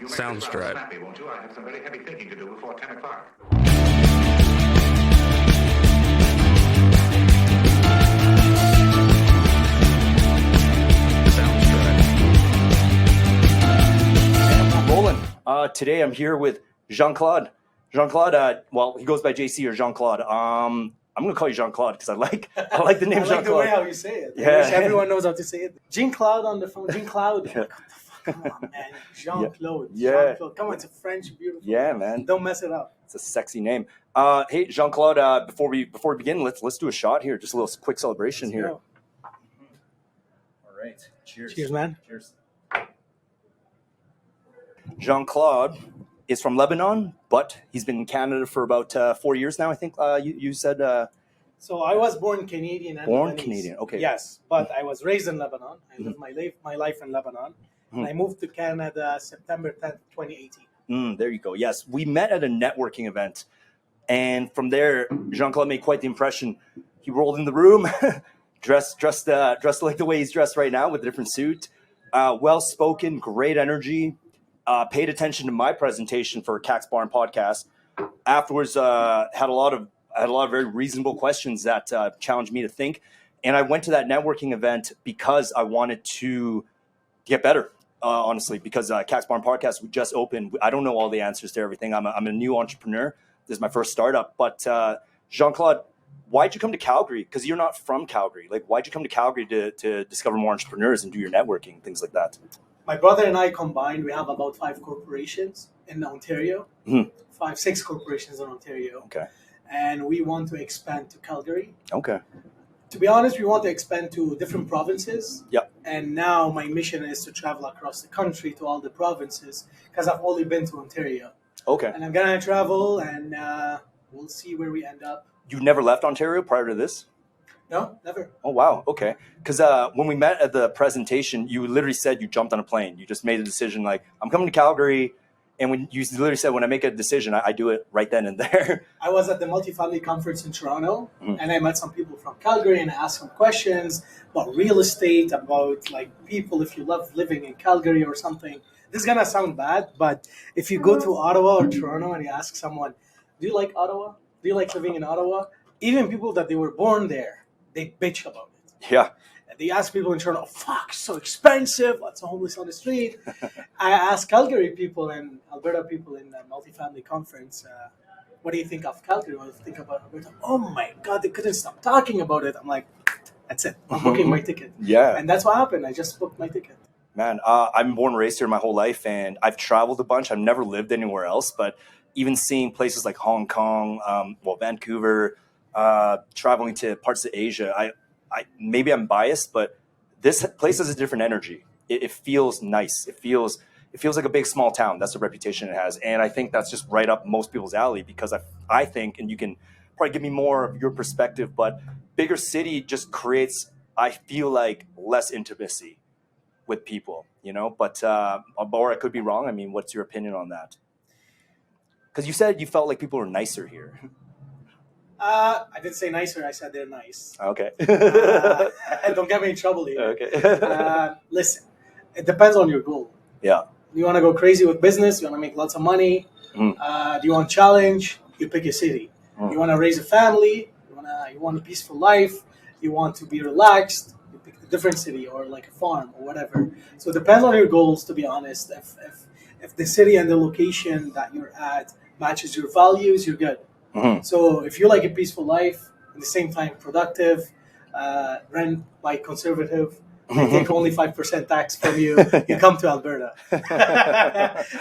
Sounds right. Snappy, won't you? I have some very heavy thinking to do before 10 o'clock. Sounds right. Rolling. Today I'm here with Jean Claude. Jean Claude, well, he goes by JC or Jean Claude. I'm gonna call you Jean Claude because I like the name I Jean like the Claude. way how you say it. Yeah. I wish everyone knows how to say it. Jean Claude on the phone. Jean Claude. Yeah. What the fuck? Come on, man. Jean Claude. Yeah. Jean Claude. Come on, it's a French, beautiful. Yeah, man. Don't mess it up. It's a sexy name. Hey, Jean Claude. Before we begin, let's do a shot here. Just a little quick celebration Let's here. go. All right. Cheers. Cheers, man. Cheers. Jean Claude is from Lebanon, but he's been in Canada for about 4 years now. I think you said. So I was born Canadian and Born Lebanese. Canadian, okay. Yes, but I was raised in Lebanon. I lived my life in Lebanon. And I moved to Canada September 10th, 2018. There you go. Yes, we met at a networking event, and from there, Jean-Claude made quite the impression. He rolled in the room, dressed like the way he's dressed right now, with a different suit. Well-spoken, great energy. Paid attention to my presentation for Kaks podcast. Afterwards, had a lot of very reasonable questions that challenged me to think. And I went to that networking event because I wanted to get better. Honestly, because Kaks podcast, we just opened. I don't know all the answers to everything. I'm a new entrepreneur. This is my first startup. But Jean-Claude, why'd you come to Calgary? Because you're not from Calgary. Like, why'd you come to Calgary to discover more entrepreneurs and do your networking, things like that? My brother and I combined, we have about 5 corporations in Ontario. 6 corporations in Ontario. Okay. And we want to expand to Calgary. Okay. To be honest, we want to expand to different provinces. Yep. And now my mission is to travel across the country to all the provinces because I've only been to Ontario. Okay. And I'm going to travel and we'll see where we end up. You never left Ontario prior to this? No, never. Oh, wow. Okay. Because when we met at the presentation, you literally said you jumped on a plane. You just made a decision like, I'm coming to Calgary. And when you literally said, when I make a decision, I do it right then and there. I was at the multifamily conference in Toronto, and I met some people from Calgary, and I asked some questions about real estate, about like people, if you love living in Calgary or something. This is going to sound bad, but if you go to Ottawa or Toronto and you ask someone, do you like Ottawa? Do you like living in Ottawa? Even people that they were born there, they bitch about it. Yeah. They ask people in Toronto, fuck, so expensive. Lots of homeless on the street. I asked Calgary people and Alberta people in the multifamily conference, what do you think of Calgary? What do you think about Alberta? Oh my God, they couldn't stop talking about it. I'm like, that's it. I'm booking my ticket. Yeah. And that's what happened. I just booked my ticket. Man, I'm born and raised here my whole life, and I've traveled a bunch. I've never lived anywhere else, but even seeing places like Hong Kong, Vancouver, traveling to parts of Asia, I maybe I'm biased, but this place has a different energy. It feels nice. It feels like a big small town. That's the reputation it has, and I think that's just right up most people's alley because I think, and you can probably give me more of your perspective, but bigger city just creates, I feel like, less intimacy with people, you know. But or I could be wrong. I mean, what's your opinion on that? Because you said you felt like people were nicer here. I didn't say nicer. I said they're nice. Okay. Don't get me in trouble here. Okay. Listen, it depends on your goal. Yeah. You want to go crazy with business? You want to make lots of money? Do you want challenge? You pick a city. You want to raise a family? You want a peaceful life? You want to be relaxed? You pick a different city or like a farm or whatever. So it depends on your goals, to be honest. If the city and the location that you're at matches your values, you're good. So if you like a peaceful life, at the same time productive, rent by conservative, they take only 5% tax from you, you come to Alberta.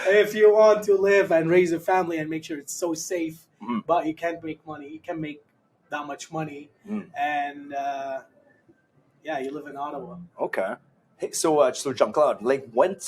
If you want to live and raise a family and make sure it's so safe, but you can't make money, you can't make that much money, and you live in Ottawa. Okay. Hey, so Jean Claude, like, what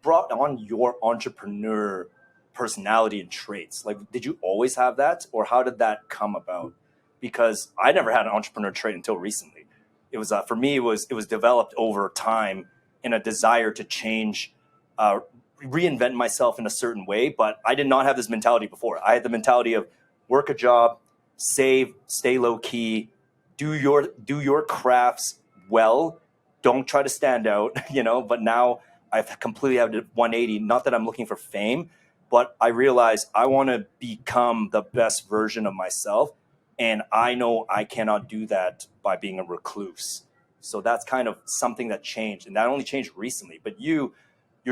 brought on your entrepreneur personality and traits? Like, did you always have that, or how did that come about? Because I never had an entrepreneur trait until recently. It was for me, it was developed over time in a desire to change, reinvent myself in a certain way. But I did not have this mentality before. I had the mentality of work a job, save, stay low key, do your crafts well. Don't try to stand out, you know. But now I've completely had a 180. Not that I'm looking for fame, but I realized I want to become the best version of myself. And I know I cannot do that by being a recluse. So that's kind of something that changed. And that only changed recently. But you're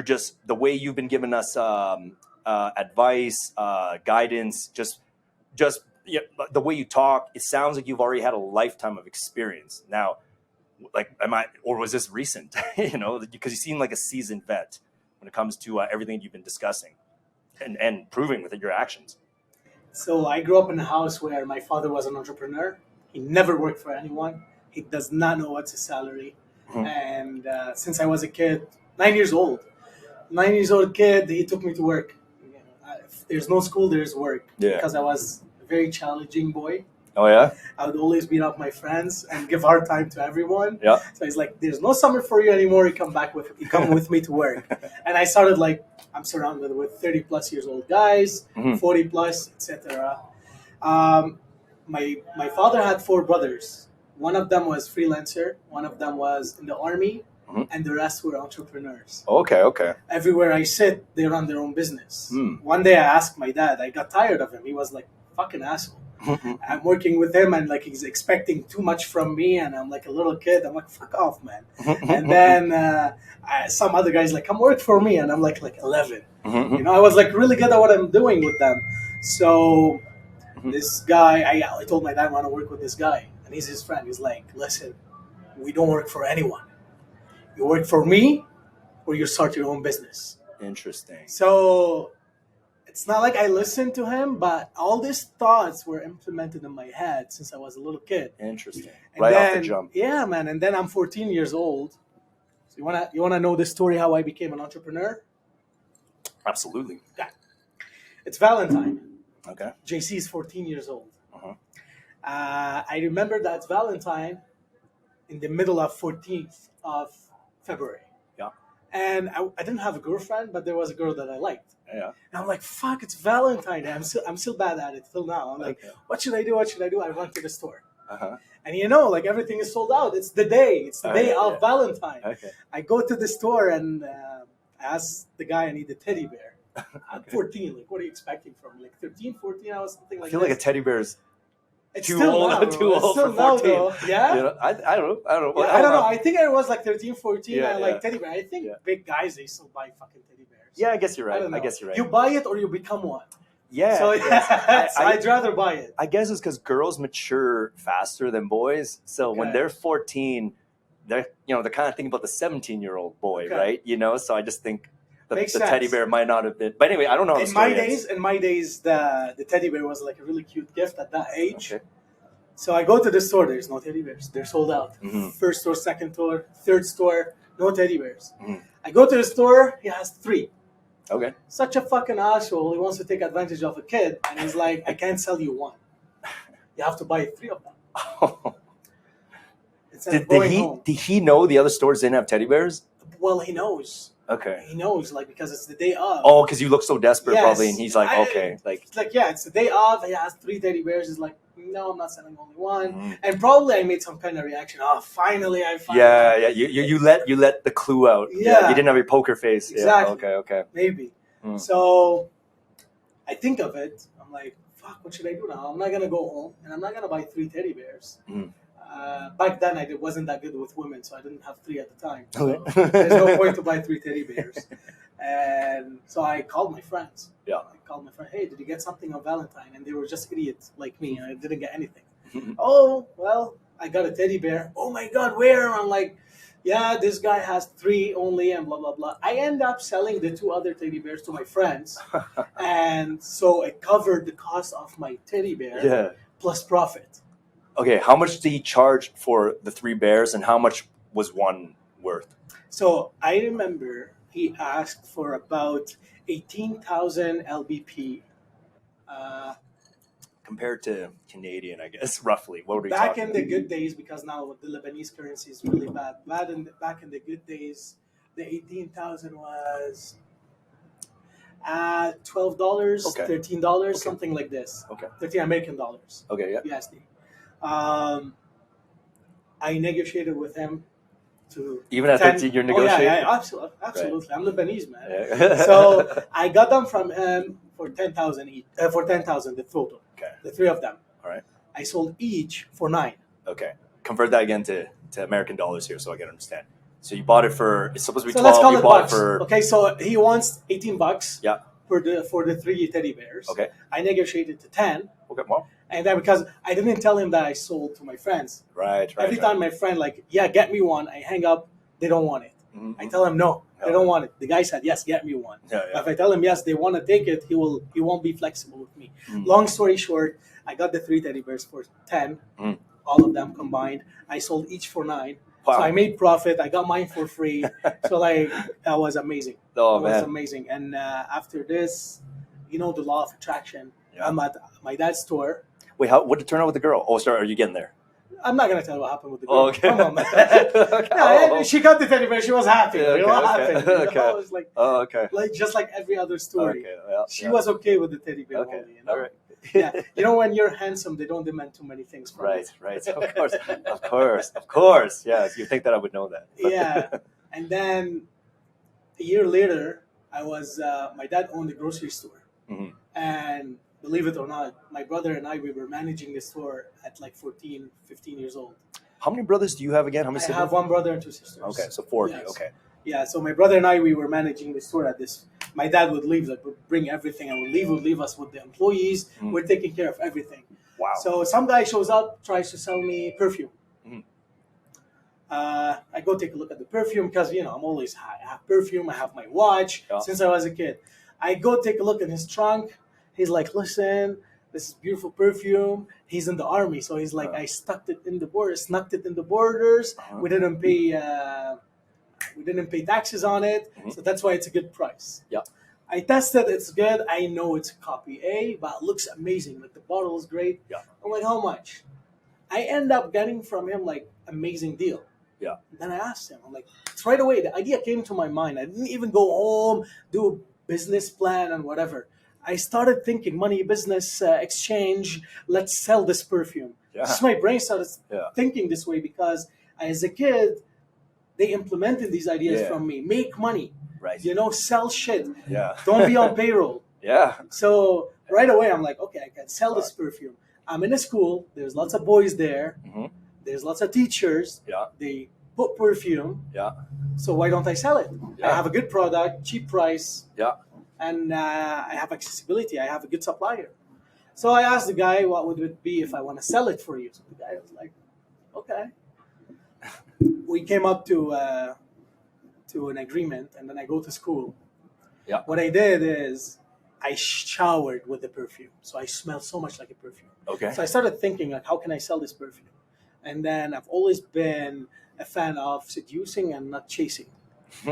just, the way you've been giving us advice, guidance, just yeah, the way you talk, it sounds like you've already had a lifetime of experience. Now, like, or was this recent? Because you seem like a seasoned vet when it comes to everything you've been discussing and proving with your actions. So I grew up in a house where my father was an entrepreneur. He never worked for anyone. He does not know what's his salary. And since I was a kid, 9 years old kid, he took me to work. If there's no school, there's work. Yeah. Because I was a very challenging boy. Oh, yeah? I would always beat up my friends and give hard time to everyone. Yeah. So he's like, there's no summer for you anymore. You come with me to work. And I started I'm surrounded with 30 plus years old guys, 40 plus, etc. My father had 4 brothers. One of them was freelancer. One of them was in the army. And the rest were entrepreneurs. Okay. Everywhere I sit, they run their own business. One day I asked my dad, I got tired of him. He was like, fucking asshole. I'm working with him and he's expecting too much from me, and I'm like a little kid. I'm like, fuck off, man. And then some other guys come work for me, and I'm like 11. I was really good at what I'm doing with them. So this guy, I told my dad I want to work with this guy, and he's his friend. He's like, listen, we don't work for anyone. You work for me, or you start your own business. Interesting. So it's not like I listened to him, but all these thoughts were implemented in my head since I was a little kid. Interesting. And right then, off the jump. Yeah, man. And then I'm 14 years old. So you wanna know the story how I became an entrepreneur? Absolutely. Yeah. It's Valentine. Okay. JC is 14 years old. I remember that's Valentine in the middle of 14th of February. Yeah. And I didn't have a girlfriend, but there was a girl that I liked. Yeah. And I'm like, fuck, it's Valentine Day. I'm still bad at it till now. I'm like, what should I do? I went to the store. And everything is sold out. It's the day. It's the day of Valentine. Okay. I go to the store and ask the guy I need a teddy bear. I'm 14. What are you expecting from 13, 14 hours, something like that? I feel like a teddy bear is it's too still old, now, too old for 14. Though. Yeah? I don't know. Yeah, I don't know. I think I was 13, 14. I like teddy bear. I think big guys, they still buy fucking teddy bears. Yeah, I guess you're right. I guess you're right. You buy it or you become one. Yeah. So I'd rather buy it. I guess it's because girls mature faster than boys. So when they're 14, they're kind of thinking about the 17-year-old boy, right? So I just think the teddy bear might not have been. But anyway, I don't know. In my days, the teddy bear was a really cute gift at that age. Okay. So I go to the store. There's no teddy bears. They're sold out. First store, second store, third store, no teddy bears. I go to the store. He has 3. Okay. Such a fucking asshole. He wants to take advantage of a kid, and he's like, I can't sell you 1. You have to buy 3 of them. Did he know the other stores didn't have teddy bears? Well, he knows. Okay. He knows, because it's the day of. Oh, because you look so desperate, probably, and he's like, okay. It's it's the day of. He has 3 teddy bears. He's like, no, I'm not selling only 1. And probably I made some kind of reaction. Oh, finally, I found Yeah. You let the clue out. Yeah. You didn't have your poker face. Exactly. Yeah. Okay. Maybe. So I think of it. I'm like, fuck, what should I do now? I'm not going to go home, and I'm not going to buy 3 teddy bears. Back then, I wasn't that good with women, so I didn't have 3 at the time. So there's no point to buy 3 teddy bears. And so I called my friends. Yeah. I called my friend, hey, did you get something on Valentine? And they were just idiots like me, and I didn't get anything. Oh, well, I got a teddy bear. Oh, my God, where? I'm like, yeah, this guy has 3 only, and blah, blah, blah. I end up selling the 2 other teddy bears to my friends. And so it covered the cost of my teddy bear plus profit. Okay, how much did he charge for the 3 bears, and how much was 1 worth? So I remember he asked for about 18,000 LBP. Compared to Canadian, I guess, roughly. What were we back talking in the good days, because now the Lebanese currency is really bad. Back in the good days, the 18,000 was $12, $13, something like this. Okay. 13 American dollars. Okay, yeah. USD. I negotiated with him to Even at 13, you're negotiating? Yeah, absolutely. I'm Lebanese, man. Yeah. So I got them from him for 10,000 each. For 10,000 the total. Okay. The three of them. All right. I sold each for 9. Okay. Convert that again to American dollars here so I can understand. So you bought it for, it's supposed to be So 12. let's call you it bought bucks. it for, Okay, so he wants $18. Yeah. For the 3 teddy bears. Okay. I negotiated to 10. Okay, well. And then because I didn't tell him that I sold to my friends. Right. Every time my friend get me one, I hang up, they don't want it. Mm-hmm. I tell him no, they don't want it. The guy said yes, get me one. Yeah. If I tell him yes, they want to take it, he won't be flexible with me. Mm-hmm. Long story short, I got the 3 teddy bears for 10, all of them combined. I sold each for 9. Wow. So I made profit. I got mine for free. So that was amazing. Oh, It was amazing. And after this, the law of attraction. Yeah. I'm at my dad's store. Wait, what did it turn out with the girl? Oh, sorry, are you getting there? I'm not gonna tell you what happened with the girl. Oh, okay. Come on, man. Okay. She got the teddy bear. She was happy. Yeah, okay, What okay. happened? Okay. It was Okay. just like every other story. Okay. Yeah, She was okay with the teddy bear. Okay. Only, All right. Yeah. When you're handsome, they don't demand too many things from you. Right. Of course. Yeah, you think that I would know that. Yeah. And then a year later, I was my dad owned a grocery store, and believe it or not, my brother and I, we were managing the store at like 14, 15 years old. How many brothers do you have again? How many I siblings? have 1 brother and 2 sisters. Okay, so 4 of you. Yes. Okay. Yeah, so my brother and I, we were managing the store at this. My dad would leave, would bring everything, and would leave us with the employees. We're taking care of everything. Wow. So some guy shows up, tries to sell me perfume. I go take a look at the perfume because, I'm always high. I have perfume, I have my watch since I was a kid. I go take a look in his trunk. He's like, listen, this is beautiful perfume. He's in the army, so he's like, I snuck it in the borders. We didn't pay taxes on it, so that's why it's a good price. Yeah. I tested, it's good. I know it's copy A, but it looks amazing. Like the bottle is great. Yeah. I'm like, how much? I end up getting from him like amazing deal. Yeah. Then I asked him, I'm like, it's right away. The idea came to my mind. I didn't even go home, do a business plan and whatever. I started thinking money, business, exchange, let's sell this perfume. Yeah. Just my brain started thinking this way because as a kid, they implemented these ideas from me. Make money. Right. Sell shit. Yeah. Don't be on payroll. Yeah. So right away, I'm like, okay, I can sell this perfume. I'm in a school. There's lots of boys there. There's lots of teachers. Yeah. They put perfume. Yeah. So why don't I sell it? Yeah. I have a good product, cheap price. Yeah. And I have accessibility. I have a good supplier. So I asked the guy, what would it be if I want to sell it for you? So the guy was like, okay. We came up to an agreement, and then I go to school. Yeah. What I did is I showered with the perfume. So I smelled so much like a perfume. Okay. So I started thinking, like, how can I sell this perfume? And then I've always been a fan of seducing and not chasing.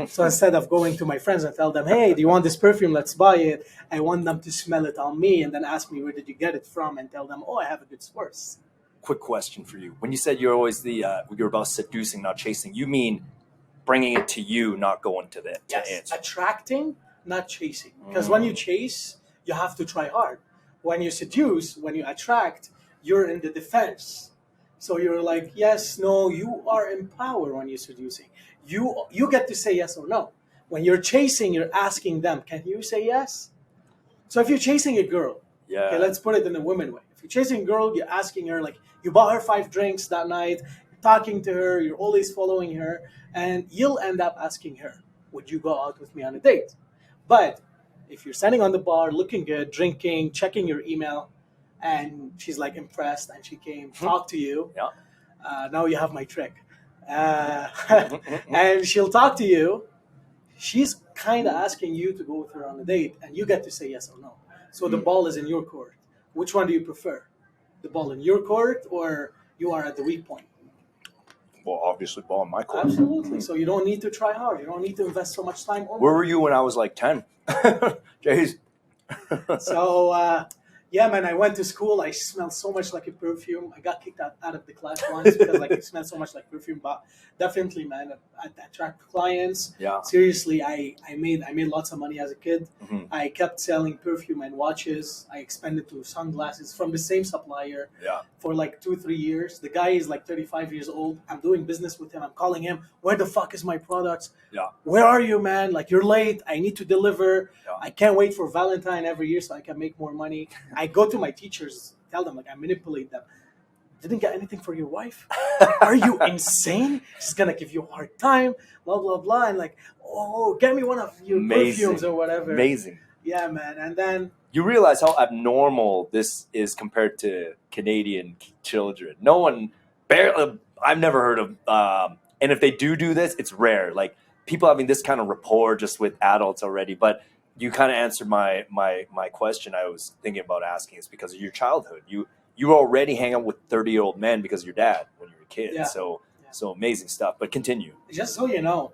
So instead of going to my friends and tell them, hey, do you want this perfume? Let's buy it. I want them to smell it on me and then ask me, where did you get it from? And tell them, oh, I have a good source. Quick question for you. When you said you're always you're about seducing, not chasing, you mean bringing it to you, not going to it. Yes, attracting, not chasing. Because when you chase, you have to try hard. When you seduce, when you attract, you're in the defense. So you're like, yes, no, you are in power when you're seducing. You get to say yes or no. When you're chasing, you're asking them, can you say yes? So if you're chasing a girl, okay, let's put it in a woman way. If you're chasing a girl, you're asking her, like, you bought her 5 drinks that night, you're talking to her, you're always following her, and you'll end up asking her, would you go out with me on a date? But if you're standing on the bar, looking good, drinking, checking your email, and she's like impressed and she came talk to you, now you have my trick. And she'll talk to you. She's kind of asking you to go with her on a date, and you get to say yes or no. So the ball is in your court. Which one do you prefer? The ball in your court, or you are at the weak point? Well, obviously, ball in my court. Absolutely. So you don't need to try hard. You don't need to invest so much time. Where were you when I was like 10? Jeez. So Yeah, man, I went to school. I smelled so much like a perfume. I got kicked out of the class once because like it smelled so much like perfume. But definitely, man, I attract clients. Yeah. Seriously, I made lots of money as a kid. Mhm. I kept selling perfume and watches. I expanded to sunglasses from the same supplier Yeah. for like 2 3 years. The guy is like 35 years old. I'm doing business with him. I'm calling him. Where the fuck is my products? Yeah. Where are you, man? Like you're late. I need to deliver. Yeah. I can't wait for Valentine every year so I can make more money. I go to my teachers, tell them like I manipulate them. Didn't get anything for your wife? Are you insane? She's gonna give you a hard time. Blah blah blah. And like, oh, get me one of your perfumes or whatever. Amazing. Yeah, man. And then You realize how abnormal this is compared to Canadian children. No one, barely. I've never heard of. And if they do this, it's rare. Like people having this kind of rapport just with adults already. But you kind of answered my question. I was thinking about asking. It's because of your childhood. You already hang out with 30-year-old men because of your dad when you were a kid. Yeah. So amazing stuff. But continue. just so you know,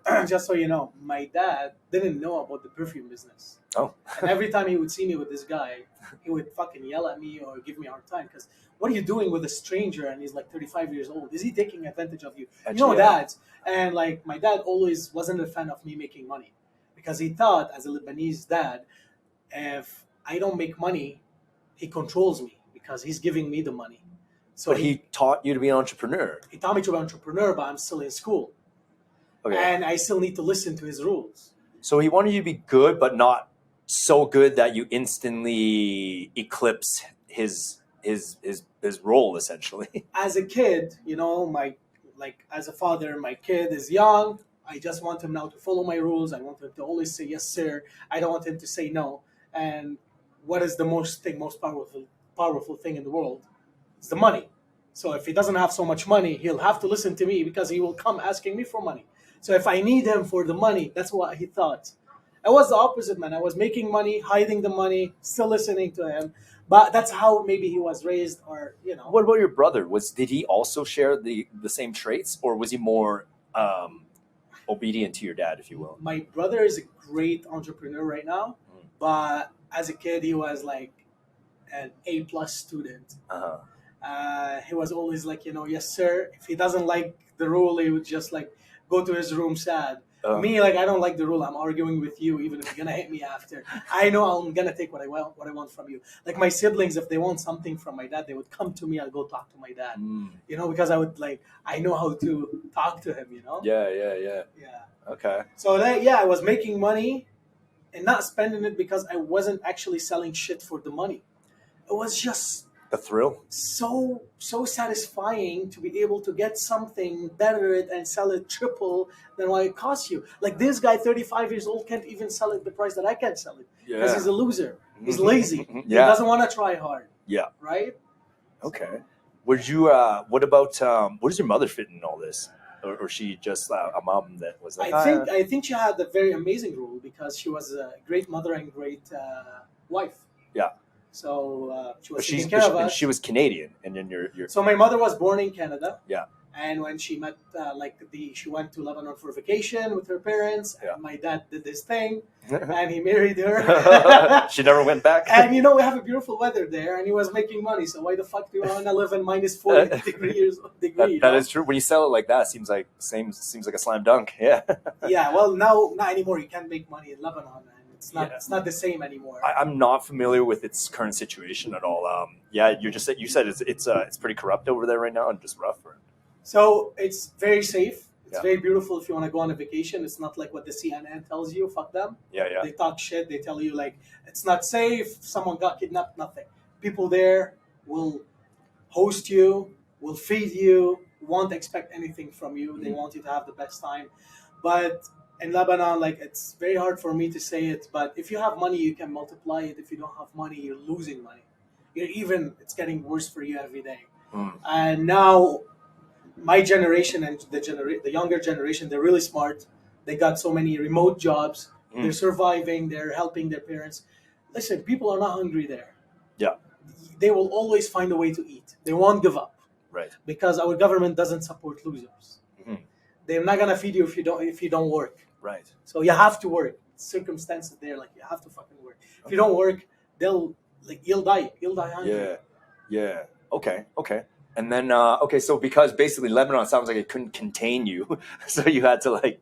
my dad didn't know about the perfume business. Oh. And every time he would see me with this guy, he would fucking yell at me or give me a hard time because what are you doing with a stranger and he's like 35 years old? Is he taking advantage of you? Actually, Dads. And like my dad always wasn't a fan of me making money because he thought as a Lebanese dad, if I don't make money, he controls me because he's giving me the money. So But he taught you to be an entrepreneur. he taught me to be an entrepreneur, but I'm still in school. Okay. And I still need to listen to his rules. So he wanted you to be good, but not so good that you instantly eclipse his role, essentially. As a kid, as a father, my kid is young. I just want him now to follow my rules. I want him to always say yes, sir. I don't want him to say no. And what is the most powerful thing in the world? It's the money. So if he doesn't have so much money, he'll have to listen to me because he will come asking me for money. So if I need him for the money, that's what he thought. I was the opposite, man. I was making money, hiding the money, still listening to him. But that's how maybe he was raised, or What about your brother? Did he also share the same traits, or was he more obedient to your dad, if you will? My brother is a great entrepreneur right now, but as a kid, he was like an A+ student. He was always like, yes, sir. If he doesn't like the rule, he would just like go to his room sad. Me, like, I don't like the rule. I'm arguing with you, even if you're gonna hit me after. I know I'm gonna take what I want from you. Like my siblings, if they want something from my dad, they would come to me. I'll go talk to my dad. Because I know how to talk to him. Yeah. Yeah. Okay. So I was making money and not spending it because I wasn't actually selling shit for the money. It was just The thrill. so satisfying to be able to get something, better it, and sell it triple than what it costs you. Like this guy, 35 years old, can't even sell it the price that I can sell it because he's a loser. He's lazy. He doesn't want to try hard. Yeah. Right. Okay. Would you? What about? What does your mother fit in all this? Or she just a mom that was like? I think she had a very amazing role because she was a great mother and great wife. Yeah. So she was taking care of us. She was Canadian, and then you're. So my mother was born in Canada. Yeah. And when she met, she went to Lebanon for vacation with her parents. Yeah. And my dad did this thing, and he married her. She never went back. And we have a beautiful weather there, and he was making money. So why the fuck do you want to live in -40 degrees? That is true. When you sell it like that, seems like a slam dunk. Yeah. Yeah. Well, now not anymore. You can't make money in Lebanon. It's not. Yeah. It's not the same anymore. I'm not familiar with its current situation at all. You said it's pretty corrupt over there right now and just rough. So it's very safe. It's Yeah. very beautiful if you want to go on a vacation. It's not like what the CNN tells you. Fuck them. Yeah. They talk shit. They tell you like it's not safe. Someone got kidnapped. Nothing. People there will host you, will feed you, won't expect anything from you. They want you to have the best time. But in Lebanon, it's very hard for me to say it, but if you have money, you can multiply it. If you don't have money, you're losing money. It's getting worse for you every day. And now, my generation and the younger generation, they're really smart. They got so many remote jobs. They're surviving. They're helping their parents. Listen, people are not hungry there. Yeah. They will always find a way to eat. They won't give up. Right. Because our government doesn't support losers. They're not gonna feed you if you don't work. Right. So you have to work. Circumstances there, you have to fucking work. If you don't work, they'll like you'll die hungry. Yeah. Okay. And then so because basically Lebanon sounds like it couldn't contain you, so you had to like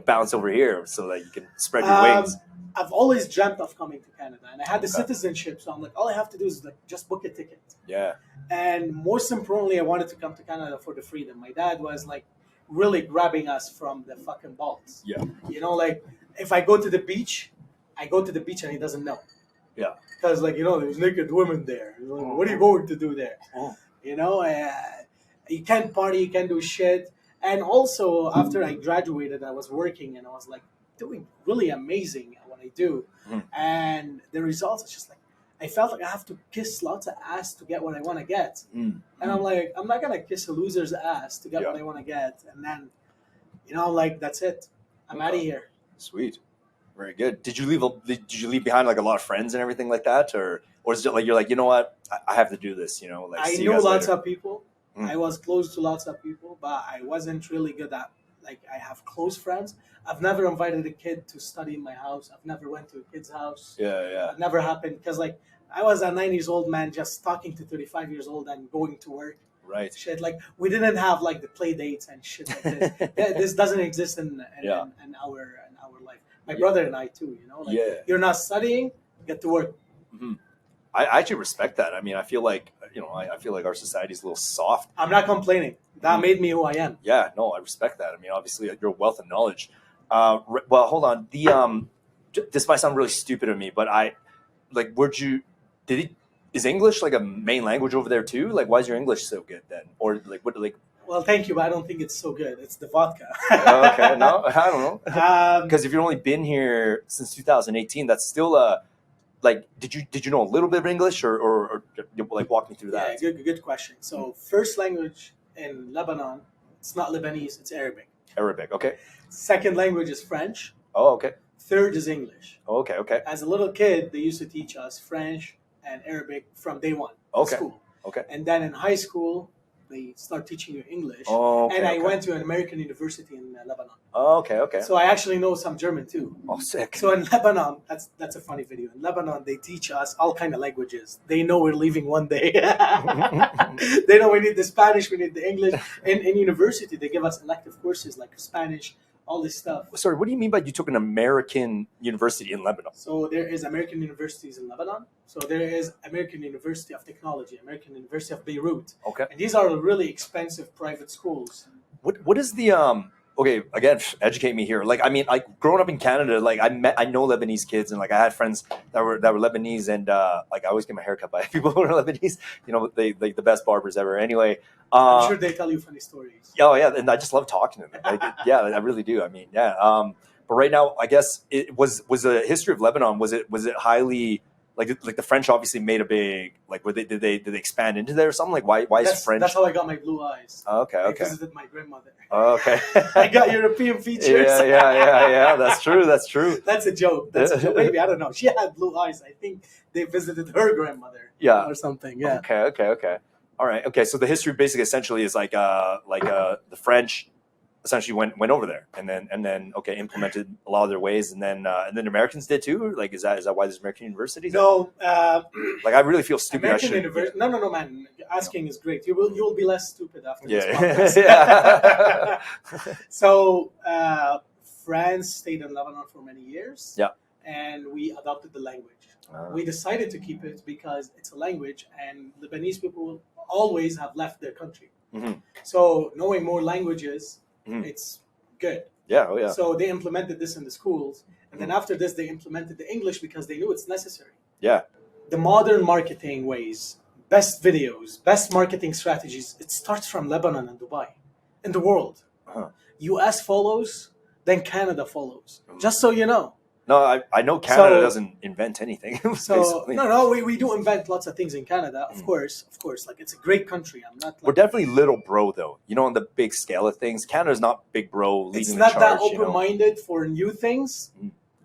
bounce over here so that you can spread your wings. I've always dreamt of coming to Canada, and I had the Okay. citizenship, so I'm like, all I have to do is like just book a ticket. Yeah. And most importantly, I wanted to come to Canada for the freedom. My dad was like really grabbing us from the fucking balls. Yeah. Like if I go to the beach, I go to the beach and he doesn't know. Yeah. Because there's naked women there. Like, what are you going to do there? Oh. You can't party, you can't do shit. And also after I graduated, I was working and I was like doing really amazing at what I do. And the results is just like, I felt like I have to kiss lots of ass to get what I want to get. And I'm like, I'm not going to kiss a loser's ass to get what I want to get. And then, I'm like, that's it. I'm out of here. Sweet. Very good. Did you leave behind like a lot of friends and everything like that? Or is it like, you're like, you know what? I have to do this, like I see you knew guys lots later. of people. I was close to lots of people, but I wasn't really good at, like, I have close friends. I've never invited a kid to study in my house. I've never went to a kid's house. Yeah. It never happened because, like, I was a 9 years old man just talking to 35 years old and going to work. Right. Shit, like, we didn't have, like, the play dates and shit like this. This doesn't exist in our life. My brother and I, too, You're not studying, get to work. Mm-hmm. I actually respect that. I mean, I feel like, I feel like our society is a little soft. I'm not complaining. That made me who I am. Yeah, no, I respect that. I mean, obviously, your wealth of knowledge. Well, hold on. This might sound really stupid of me, but is English like a main language over there too? Like, why is your English so good then? Or like, what, like? Well, thank you, but I don't think it's so good. It's the vodka. Okay, no, I don't know. Because if you've only been here since 2018, that's still like, did you know a little bit of English or like walk me through that? Yeah, good question. So first language in Lebanon, it's not Lebanese, it's Arabic. Arabic, okay. Second language is French. Oh, okay. Third is English. Okay. As a little kid, they used to teach us French and Arabic from day one in school. Okay. And then in high school, they start teaching you English. Oh, okay, and I went to an American university in Lebanon. Oh, okay. So I actually know some German too. Oh, sick. So in Lebanon, that's a funny video. In Lebanon, they teach us all kind of languages. They know we're leaving one day. They know we need the Spanish, we need the English. In university, they give us elective courses like Spanish, all this stuff. Sorry, what do you mean by you took an American university in Lebanon? So there is American universities in Lebanon. So there is American University of Technology, American University of Beirut. Okay. And these are really expensive private schools. What is the okay, again, educate me here. Like, I mean, like growing up in Canada, like I know Lebanese kids, and like I had friends that were Lebanese, and like I always get my hair cut by people who are Lebanese. They like the best barbers ever. Anyway, I'm sure they tell you funny stories. Oh yeah, and I just love talking to them. Like, yeah, I really do. I mean, yeah. But right now, I guess it was the history of Lebanon. Was it highly like the French obviously made a big like did they expand into there or something? Like why is French? That's how I got my blue eyes. Okay. I visited my grandmother. Okay. I got European features. Yeah. That's true. That's a joke. Maybe I don't know. She had blue eyes. I think they visited her grandmother. Yeah. Or something. Yeah. Okay. All right. Okay. So the history basically essentially is like the French essentially went over there and then implemented a lot of their ways and then Americans did too. Like is that why there's American universities? No. Like I really feel stupid. American university. No, man. Asking is great. You will be less stupid after this podcast. Yeah. So France stayed in Lebanon for many years. Yeah. And we adopted the language. We decided to keep it because it's a language, and Lebanese people always have left their country. Mm-hmm. So knowing more languages, it's good. Yeah. Oh yeah. So they implemented this in the schools, and then after this, they implemented the English because they knew it's necessary. Yeah. The modern marketing ways, best videos, best marketing strategies, it starts from Lebanon and Dubai in the world. Uh-huh. US follows, then Canada follows. Just so you know. No, I know Canada doesn't invent anything. So no, we do invent lots of things in Canada, of course. Like it's a great country. I'm not. We're definitely little bro though. On the big scale of things, Canada's not big bro leading it's the not charge. that open-minded for new things.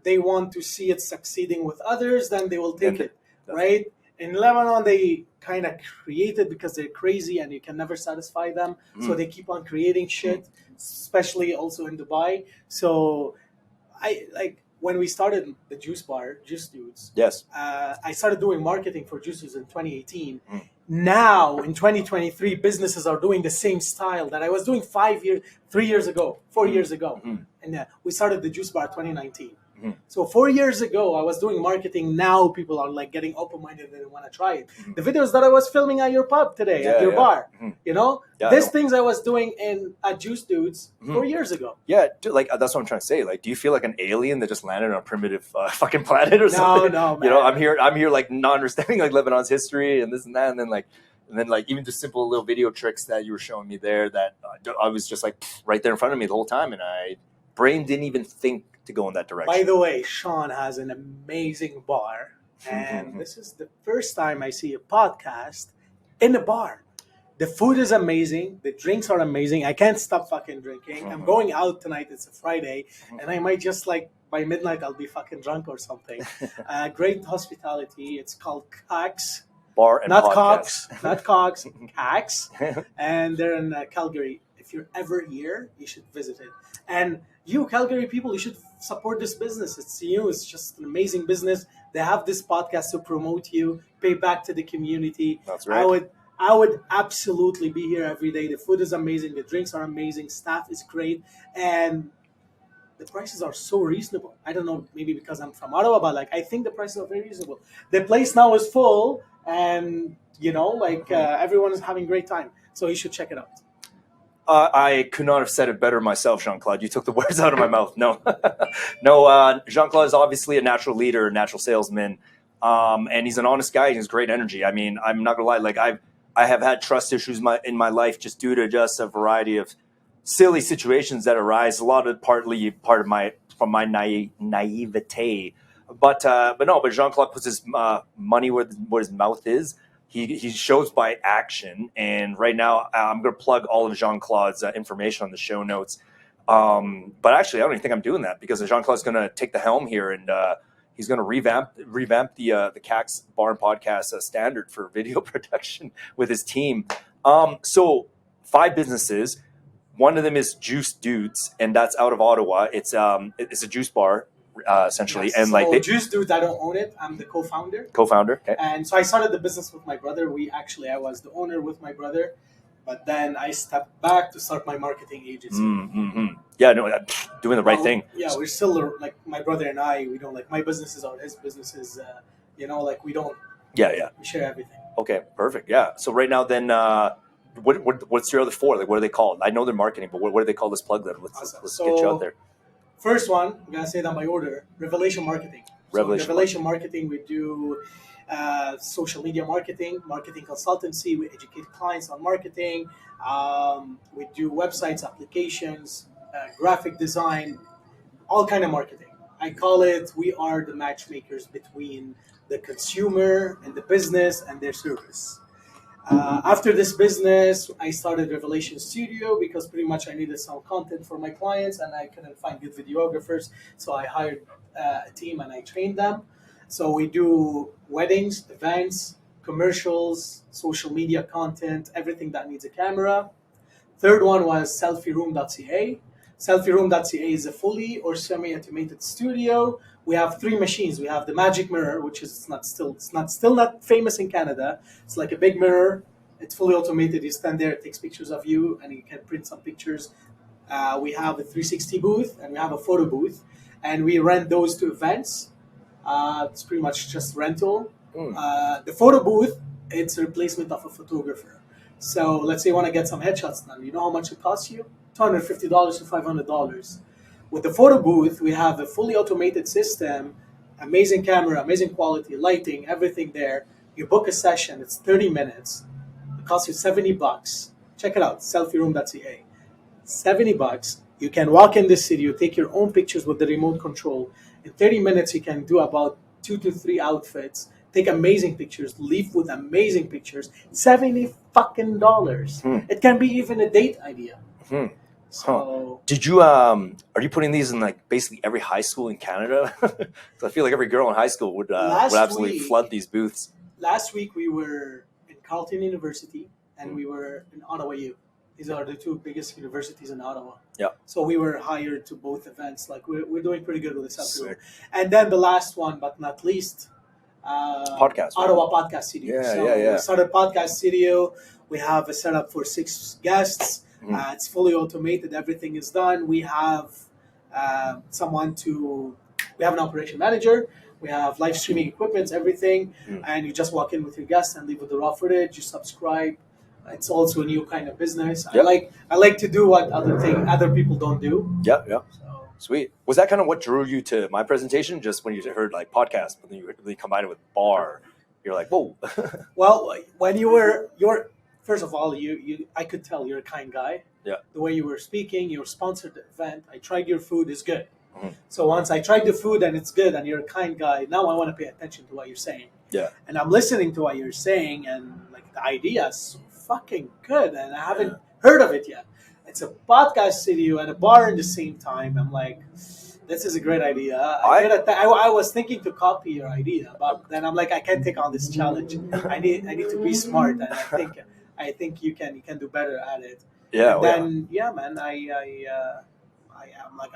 They want to see it succeeding with others, then they will take it, right? In Lebanon, they kind of create it because they're crazy and you can never satisfy them. So they keep on creating shit, especially also in Dubai. So when we started the juice bar, Juice Dudes, Yes. I started doing marketing for juices in 2018. Now in 2023, businesses are doing the same style that I was doing 3 years ago, 4 years ago, and we started the juice bar 2019. So 4 years ago, I was doing marketing. Now people are like getting open-minded and they want to try it. The videos that I was filming at your pub today, at your bar, you know, these things I was doing at Juice Dudes 4 years ago. Yeah, dude, like that's what I'm trying to say. Like, do you feel like an alien that just landed on a primitive fucking planet or something? No, man. You know, I'm here, like not understanding like Lebanon's history and this and that, and then like even just simple little video tricks that you were showing me there that I was just like right there in front of me the whole time, and I brain didn't even think to go in that direction. By the way, Shawn has an amazing bar, and this is the first time I see a podcast in a bar. The food is amazing. The drinks are amazing. I can't stop fucking drinking. I'm going out tonight. It's a Friday, and I might just like by midnight I'll be fucking drunk or something. Great hospitality. It's called Kaks. Bar and not podcast. Kaks, not Kaks, Kaks, and they're in Calgary. If you're ever here, you should visit it. And you Calgary people, you should support this business. It's just an amazing business. They have this podcast to promote you, pay back to the community. That's right. I would absolutely be here every day. The food is amazing. The drinks are amazing. Staff is great. And the prices are so reasonable. I don't know, maybe because I'm from Ottawa, but like I think the prices are very reasonable. The place now is full, and you know, like everyone is having a great time. So you should check it out. I could not have said it better myself, Jean Claude. You took the words out of my mouth. No, no. Jean Claude is obviously a natural leader, a natural salesman, and he's an honest guy. He has great energy. I mean, I'm not gonna lie. Like I have had trust issues in my life just due to just a variety of silly situations that arise. A lot of partly part of my naivete, but Jean Claude puts his money where his mouth is. He shows by action, and right now I'm going to plug all of Jean Claude's information on the show notes. But actually, I don't even think I'm doing that because Jean Claude's going to take the helm here, and he's going to revamp the Kaks Bar and Podcast standard for video production with his team. So 5 businesses. One of them is Juice Dudes, and that's out of Ottawa. It's a juice bar. Essentially, Yes. and like so Juice Dudes, I don't own it. I'm the co-founder. Okay. And so I started the business with my brother. I was the owner with my brother, but then I stepped back to start my marketing agency. Yeah, no, doing the right thing. Yeah, we're still like my brother and I. We don't like my businesses are his businesses. You know, like we don't. Yeah. We share everything. Okay, perfect. Yeah. So right now, then, what's your other 4? Like, what are they called? I know they're marketing, but what do they call this plug? Then let's get you out there. First one, I'm going to say that by order, Revelation Marketing. Revelation Marketing, we do social media marketing consultancy. We educate clients on marketing. We do websites, applications, graphic design, all kind of marketing. I call it, we are the matchmakers between the consumer and the business and their service. After this business, I started Revelation Studio because pretty much I needed some content for my clients and I couldn't find good videographers. So I hired a team and I trained them. So we do weddings, events, commercials, social media content, everything that needs a camera. Third one was selfieroom.ca. Selfieroom.ca is a fully or semi-automated studio. We have 3 machines. We have the magic mirror, which is still not famous in Canada. It's like a big mirror. It's fully automated. You stand there, it takes pictures of you, and you can print some pictures. We have a 360 booth, and we have a photo booth, and we rent those to events. It's pretty much just rental. The photo booth, it's a replacement of a photographer. So let's say you want to get some headshots done. You know how much it costs you? $250 to $500. With the photo booth, we have a fully automated system, amazing camera, amazing quality, lighting, everything there. You book a session, it's 30 minutes. It costs you $70. Check it out, selfieroom.ca. $70. You can walk in the studio, take your own pictures with the remote control. In 30 minutes, you can do about 2 to 3 outfits, take amazing pictures, leave with amazing pictures. $70 fucking dollars. It can be even a date idea. So, did you are you putting these in like basically every high school in Canada? So I feel like every girl in high school would absolutely flood these booths. Last week we were in Carleton University and we were in Ottawa U. These are the 2 biggest universities in Ottawa. Yeah. So we were hired to both events. Like we're doing pretty good with the sub. Sick. And then the last one, but not least, Podcast, right? Ottawa Podcast Studio. Yeah, So yeah. we started Podcast Studio. We have a setup for 6 guests. It's fully automated. Everything is done. We have we have an operation manager. We have live streaming equipment, everything. And you just walk in with your guests and leave with the raw footage. You subscribe. It's also a new kind of business. Yep. I like to do what other people don't do. Yeah. So, Sweet. Was that kind of what drew you to my presentation? Just when you heard like podcast, but then you combined it with bar, you're like, whoa. well, when you're first of all, I could tell you're a kind guy. Yeah. The way you were speaking, your sponsored event. I tried your food is good. So once I tried the food and it's good, and you're a kind guy, now I want to pay attention to what you're saying. Yeah. And I'm listening to what you're saying, and like the idea is fucking good, and I haven't heard of it yet. It's a podcast studio and a bar in the same time. I'm like, this is a great idea. I was thinking to copy your idea, but then I'm like, I can't take on this challenge. I need to be smart, and I think you can do better at it. Yeah. And then man, I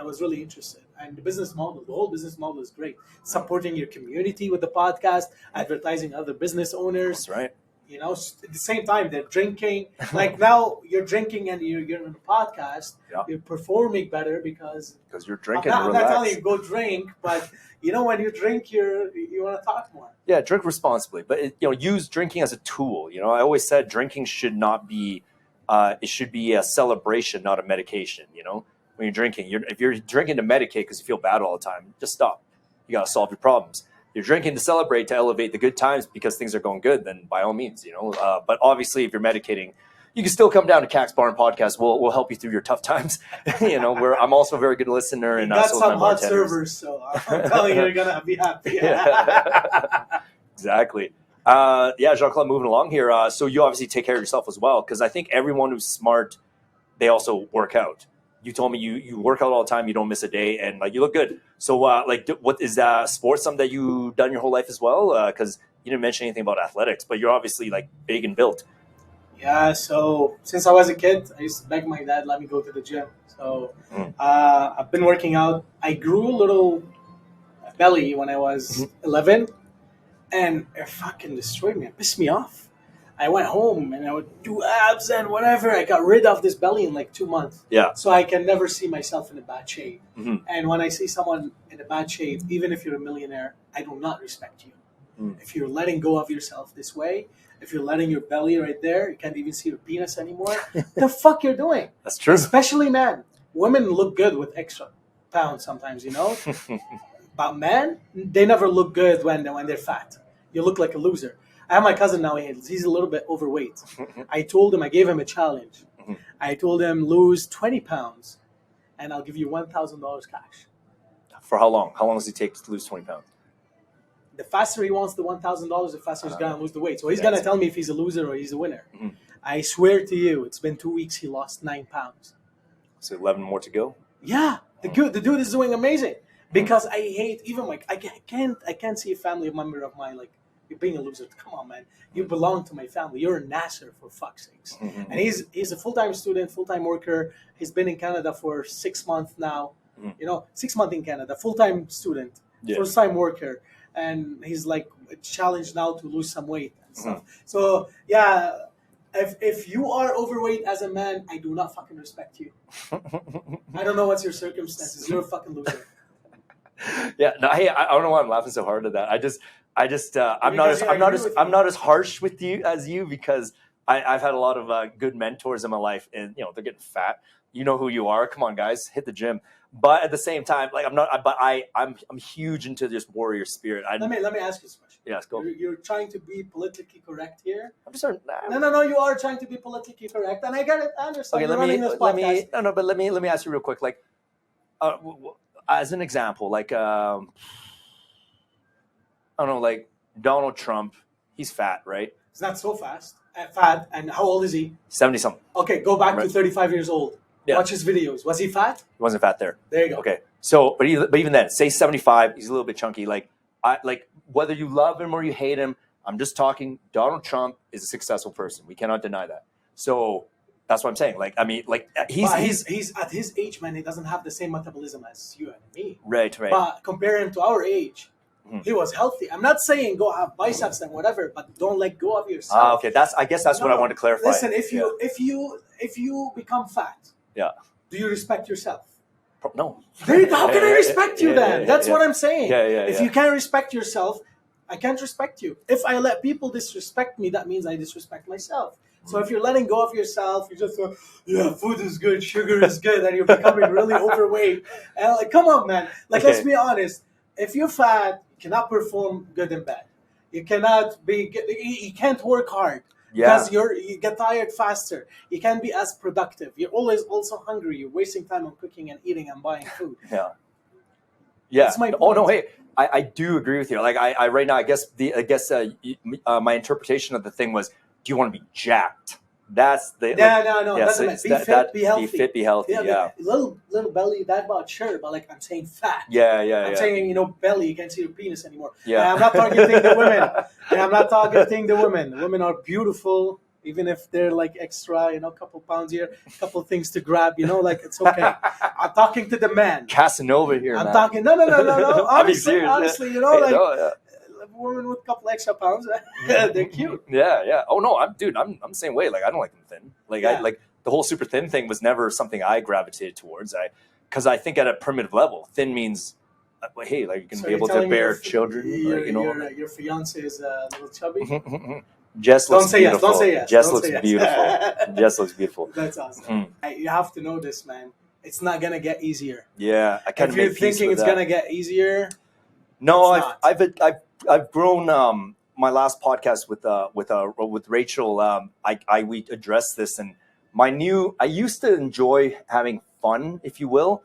was really interested, and the whole business model is great. Supporting your community with the podcast, advertising other business owners. That's right. You know, at the same time they're drinking. Like now you're drinking and you're on a podcast. Yeah. You're performing better because you're drinking. I'm not telling you go drink, but you know when you drink, you want to talk more. Yeah, drink responsibly, but use drinking as a tool. I always said drinking should not be. It should be a celebration, not a medication. When you're drinking, if you're drinking to medicate because you feel bad all the time, just stop. You got to solve your problems. You're drinking to celebrate, to elevate the good times because things are going good, then by all means, But obviously, if you're medicating, you can still come down to Kaks Bar and Podcast. We'll help you through your tough times. I'm also a very good listener. And got some hot servers, so I'm telling you, you're going to be happy. Exactly. Jean Claude, moving along here. So you obviously take care of yourself as well, because I think everyone who's smart, they also work out. You told me you work out all the time, you don't miss a day, and you look good. So what is sports something that you done your whole life as well? Because you didn't mention anything about athletics, but you're obviously big and built. Yeah. So since I was a kid, I used to beg my dad let me go to the gym. So I've been working out. I grew a little belly when I was 11, and it fucking destroyed me. It pissed me off. I went home and I would do abs and whatever. I got rid of this belly in 2 months. Yeah. So I can never see myself in a bad shape. And when I see someone in a bad shape, even if you're a millionaire, I do not respect you. If you're letting go of yourself this way, if you're letting your belly right there, you can't even see your penis anymore. The fuck you're doing? That's true. Especially men. Women look good with extra pounds sometimes, But men, they never look good when they're fat. You look like a loser. I have my cousin now. He's a little bit overweight. I gave him a challenge. I told him lose 20 pounds, and I'll give you $1,000 cash. For how long? How long does it take to lose 20 pounds? The faster he wants the $1,000, the faster he's gonna lose the weight. So he's gonna tell me if he's a loser or he's a winner. I swear to you, it's been 2 weeks. He lost 9 pounds. So 11 more to go. Yeah, the dude is doing amazing. Because I hate I can't see a family member of mine you're being a loser. Come on, man. You belong to my family. You're a Nasr, for fuck's sakes. And he's a full-time student, full-time worker. He's been in Canada for 6 months now. 6 months in Canada, full-time student, first-time worker. And he's challenged now to lose some weight and stuff. So, yeah, if you are overweight as a man, I do not fucking respect you. I don't know what's your circumstances. You're a fucking loser. Yeah, no, hey, I don't know why I'm laughing so hard at that. I'm not as harsh with you as you because I've had a lot of good mentors in my life, and they're getting fat. You know who you are. Come on, guys, hit the gym. But at the same time, I'm huge into this warrior spirit. Let me ask you this question. Yes, go. You're trying to be politically correct here. I'm just sorry, No. You are trying to be politically correct, and I get it. I understand. Okay, let me ask you real quick. As an example, I don't know, Donald Trump, he's fat, right? He's not so fat. And how old is he? 70 something. Okay, go back to 35 years old. Yeah. Watch his videos. Was he fat? He wasn't fat there. There you go. Okay, so but even then, say 75, he's a little bit chunky. Whether you love him or you hate him, I'm just talking. Donald Trump is a successful person. We cannot deny that. So That's what I'm saying. Like, I mean, like he's at his age, man. He doesn't have the same metabolism as you and me. Right. But compare him to our age, he was healthy. I'm not saying go have biceps and whatever, but don't let go of yourself. Okay. I guess that's what I wanted to clarify. Listen, if you become fat, do you respect yourself? No. Dude, how can I respect you then? That's what I'm saying. If you can't respect yourself, I can't respect you. If I let people disrespect me, that means I disrespect myself. So if you're letting go of yourself, you just go, yeah, food is good, sugar is good, and you're becoming really overweight. And like, come on, man. Like, let's be honest. If you're fat, you cannot perform good in bed. You cannot be. You can't work hard because you get tired faster. You can't be as productive. You're always also hungry. You're wasting time on cooking and eating and buying food. Yeah. That's my point. Oh no, hey. I do agree with you. Like I right now, I guess my interpretation of the thing was, do you want to be jacked? That's the no. Doesn't matter. Be fit, be healthy. Be fit, be healthy. Yeah. Little belly, that much, sure, but like I'm saying fat. Yeah. I'm saying belly. You can't see your penis anymore. Yeah. And I'm not targeting the women. The women are beautiful, even if they're like extra, a couple pounds here, a couple things to grab. Like it's okay. I'm talking to the man. Casanova here. I'm talking. No. Honestly, women with a couple extra pounds, they're cute. Yeah. Oh no, I'm the same way. Like I don't like them thin. Like I like the whole super thin thing was never something I gravitated towards. Because I think at a primitive level, thin means, hey, like you can be able to bear children. Your fiance is a little chubby. Jess looks beautiful. Don't say yes. Jess looks beautiful. Jess looks beautiful. That's awesome. You have to know this, man. It's not gonna get easier. Yeah, I kind of. If you're thinking it's gonna get easier, no, I've grown. My last podcast with Rachel, we addressed this, and I used to enjoy having fun, if you will.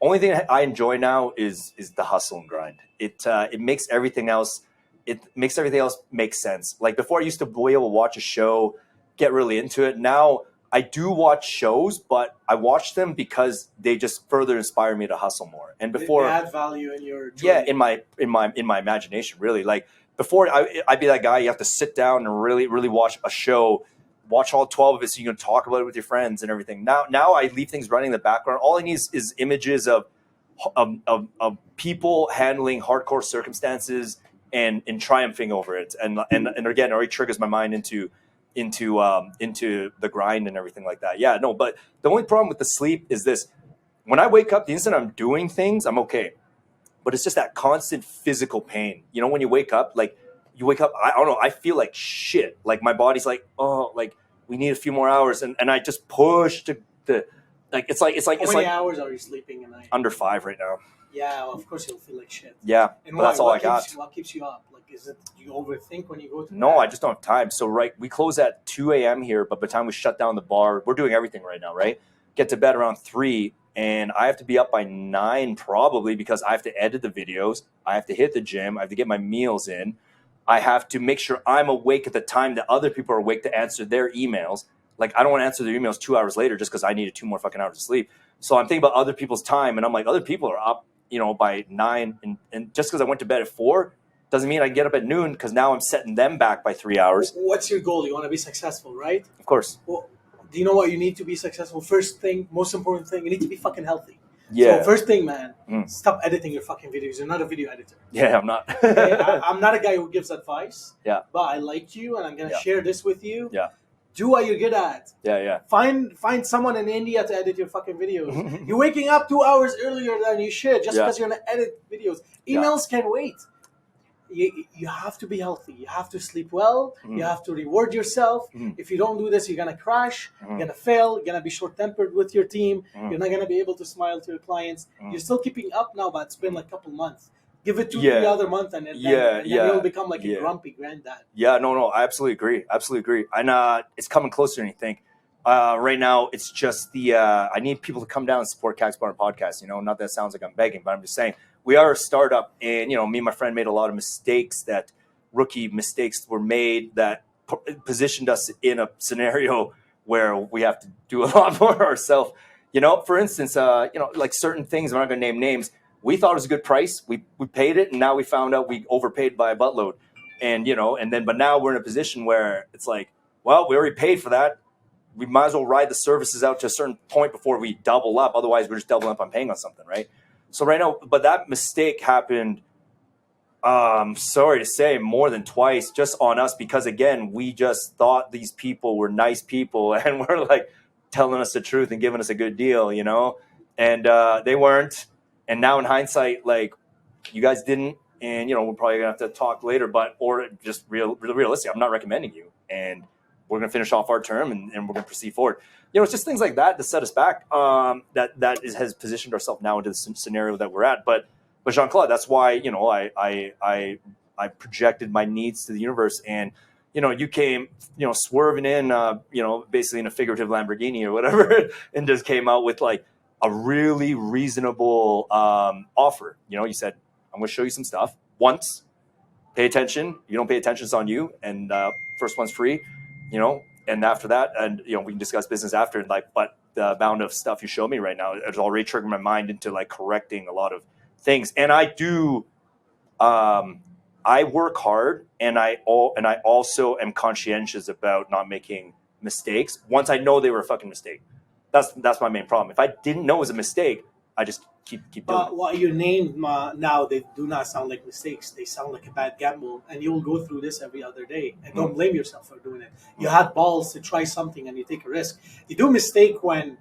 Only thing I enjoy now is the hustle and grind. It makes everything else. It makes everything else make sense. Like before, I used to be able to watch a show, get really into it. Now I do watch shows, but I watch them because they just further inspire me to hustle more. And before, they add value in your journey. in my imagination, really. Like before, I'd be that guy. You have to sit down and really watch a show, watch all 12 of it, so you can talk about it with your friends and everything. Now I leave things running in the background. All I need is images of people handling hardcore circumstances and triumphing over it. And again, it already triggers my mind into the grind and everything like that. Yeah, no, but the only problem with the sleep is this. When I wake up, the instant I'm doing things, I'm okay. But it's just that constant physical pain. When you wake up, I don't know, I feel like shit. Like my body's like, oh, like we need a few more hours. And I just push it's like How many hours are you sleeping a night? Under 5 right now. Yeah, well, of course you'll feel like shit. Yeah, and but that's all I got. What keeps you up? Like, is it you overthink when you go to No, I just don't have time. So, we close at 2 a.m. here, but by the time we shut down the bar, we're doing everything right now, right? Get to bed around 3, and I have to be up by 9 probably because I have to edit the videos. I have to hit the gym. I have to get my meals in. I have to make sure I'm awake at the time that other people are awake to answer their emails. Like, I don't want to answer their emails 2 hours later just because I needed 2 more fucking hours of sleep. So I'm thinking about other people's time, and I'm like, other people are up, by 9, and just because I went to bed at 4 doesn't mean I can get up at noon because now I'm setting them back by 3 hours. What's your goal? You want to be successful, right? Of course. Well, do you know what you need to be successful? First thing, most important thing, you need to be fucking healthy. Yeah. So first thing, man, stop editing your fucking videos. You're not a video editor. Yeah, I'm not. Okay? I'm not a guy who gives advice. Yeah. But I like you, and I'm gonna share this with you. Yeah. Do what you're good at. Yeah. Find someone in India to edit your fucking videos. You're waking up 2 hours earlier than you should just because you're gonna edit videos. Emails can wait. You have to be healthy. You have to sleep well. You have to reward yourself. If you don't do this, you're gonna crash. You're gonna fail. You're gonna be short-tempered with your team. You're not gonna be able to smile to your clients. You're still keeping up now, but it's been like a couple months. Give it 2-3 other months, and then you'll become like a grumpy granddad. Yeah, no, I absolutely agree. And it's coming closer than you think. Right now, it's just I need people to come down and support Kaks podcast. Not that it sounds like I'm begging, but I'm just saying we are a startup, and me and my friend made a lot of mistakes. That rookie mistakes were made that positioned us in a scenario where we have to do a lot more ourselves. For instance, like certain things. I'm not going to name names. We thought it was a good price. We paid it, and now we found out we overpaid by a buttload. And but now we're in a position where it's like, well, we already paid for that. we might as well ride the services out to a certain point before we double up. Otherwise, we're just doubling up on paying on something, right? So right now, but that mistake happened, sorry to say, more than twice just on us because, again, we just thought these people were nice people and were like telling us the truth and giving us a good deal, you know? And they weren't. And now in hindsight, like, you guys didn't. And, you know, we're probably going to have to talk later, but or just realistic. I'm not recommending you. And we're going to finish off our term and we're going to proceed forward. You know, it's just things like that set us back. Has positioned ourselves now into the scenario that we're at. But Jean Claude, that's why, you know, I projected my needs to the universe, and you know, you came, you know, swerving in, you know, basically in a figurative Lamborghini or whatever, and just came out with like a really reasonable offer. You know, you said, I'm going to show you some stuff once. Pay attention. You don't pay attention, it's on you. And first one's free, you know. And after that, and you know, we can discuss business after. And like, but the amount of stuff you show me right now has already triggered my mind into like correcting a lot of things. And I do, I work hard, and I also am conscientious about not making mistakes once I know they were a fucking mistake. That's my main problem. If I didn't know it was a mistake, I just keep doing it. What you named now, they do not sound like mistakes. They sound like a bad gamble, and you will go through this every other day. And don't blame yourself for doing it. You had balls to try something, and you take a risk. You do a mistake when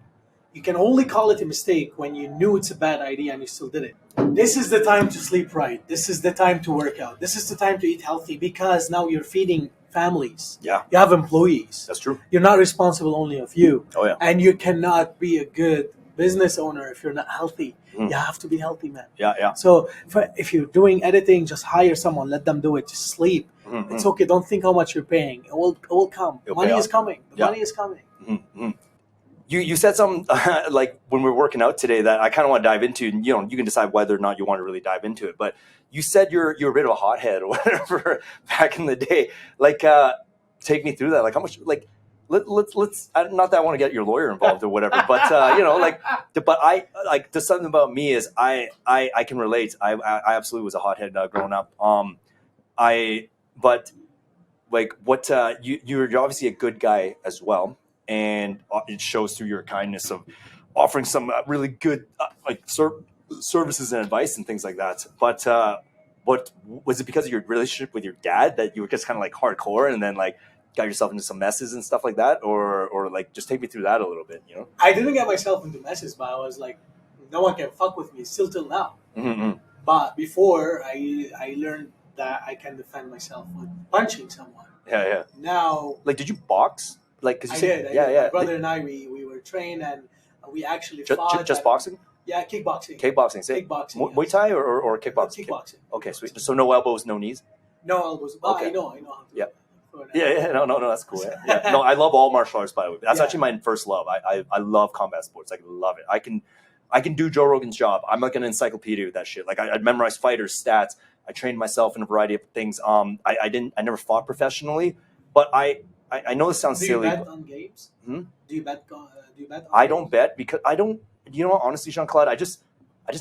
you can only call it a mistake when you knew it's a bad idea and you still did it. This is the time to sleep right. This is the time to work out. This is the time to eat healthy because now you're feeding families. Yeah. You have employees. That's true. You're not responsible only of you. Oh, yeah. And you cannot be a good business owner if you're not healthy. You have to be healthy, man. Yeah. So if you're doing editing, just hire someone. Let them do it. Just sleep. It's okay. Don't think how much you're paying. It will come. Money is coming. Money is coming. You said something like when we were working out today that I kind of want to dive into. And, you know, you can decide whether or not you want to really dive into it. But you said you're a bit of a hothead or whatever back in the day. Like, take me through that. Like, how much? Like, let's. Not that I want to get your lawyer involved or whatever. But you know, like, but I like. There's something about me is I can relate. I absolutely was a hothead growing up. But like, what you're obviously a good guy as well. And it shows through your kindness of offering some really good services and advice and things like that. But what was it because of your relationship with your dad that you were just kind of like hardcore and then like got yourself into some messes and stuff like that, or like just take me through that a little bit, you know? I didn't get myself into messes, but I was like, no one can fuck with me still till now. Mm-hmm. But before I learned that I can defend myself with punching someone. Yeah. Now, like, did you box? Like, cause you I did. My brother and I, we were trained, and we actually fought. Just boxing? Yeah, kickboxing. Kickboxing. Say, kickboxing. Muay Thai or kickboxing? Kickboxing. Okay, sweet. So no elbows, no knees? No elbows. But Okay. I know how to. Yeah. No, that's cool. Yeah. No, I love all martial arts, by the way. That's actually my first love. I love combat sports. I love it. I can do Joe Rogan's job. I'm like an encyclopedia with that shit. Like I memorize fighters' stats. I trained myself in a variety of things. I never fought professionally, but I know this sounds silly. Do you bet on games? Do you bet? I don't bet because I don't. You know, honestly, Jean Claude, I just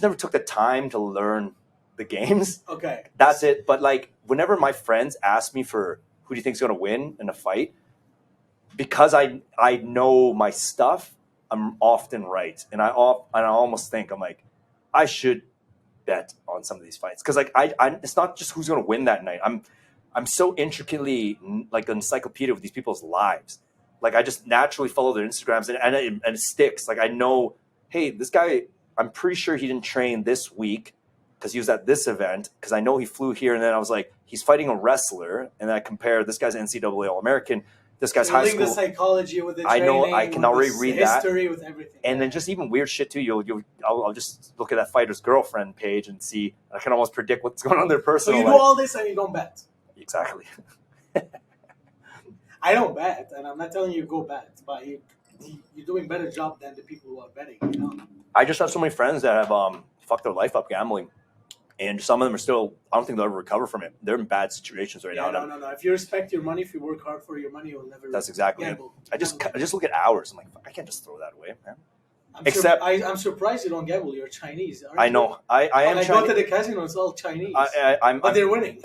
never took the time to learn the games. Okay, that's it. But like, whenever my friends ask me for who do you think is going to win in a fight, because I know my stuff, I'm often right, and I almost think I'm like, I should bet on some of these fights because like I it's not just who's going to win that night. I'm so intricately like an encyclopedia of these people's lives. Like I just naturally follow their Instagrams and it sticks. Like I know, hey, this guy, I'm pretty sure he didn't train this week because he was at this event because I know he flew here. And then I was like, he's fighting a wrestler. And then I compare this guy's NCAA All-American, this guy's high school. The psychology with the I know training, I can already read history that. With everything. And then just even weird shit too. I'll just look at that fighter's girlfriend page and see. I can almost predict what's going on in their personal life. So you do all this and you don't bet. Exactly. I don't bet, and I'm not telling you go bet, but you're doing a better job than the people who are betting. You know? I just have so many friends that have fucked their life up gambling, and some of them are still. I don't think they'll ever recover from it. They're in bad situations right now. No. If you respect your money, if you work hard for your money, you'll never. That's exactly gamble. It. I just look at hours. I'm like, I can't just throw that away, man. I'm surprised you don't gamble. You're Chinese. I know. I am Chinese. I go to the casino. It's all Chinese. But they're winning.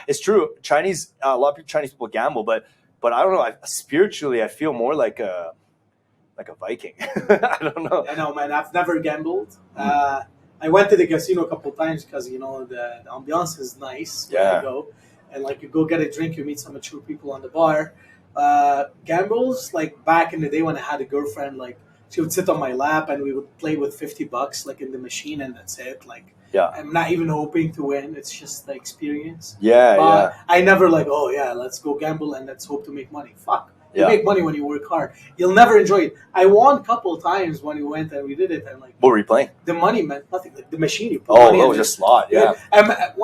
It's true. Chinese. A lot of Chinese people gamble, but but I don't know. Spiritually, I feel more like a Viking. I don't know. I know, man. I've never gambled. I went to the casino a couple times because the ambiance is nice. When Yeah. you go and like you go get a drink, you meet some mature people on the bar. Gambles like back in the day when I had a girlfriend, like she would sit on my lap and we would play with $50 like in the machine and that's it. Like Yeah. I'm not even hoping to win. It's just the experience. Yeah, But I never like, oh yeah, let's go gamble and let's hope to make money. Fuck. You Yeah. make money when you work hard. You'll never enjoy it. I won a couple of times when we went and we did it, and like What were you playing? the money meant nothing. Like the machine, you put money in it. Just slot. Yeah.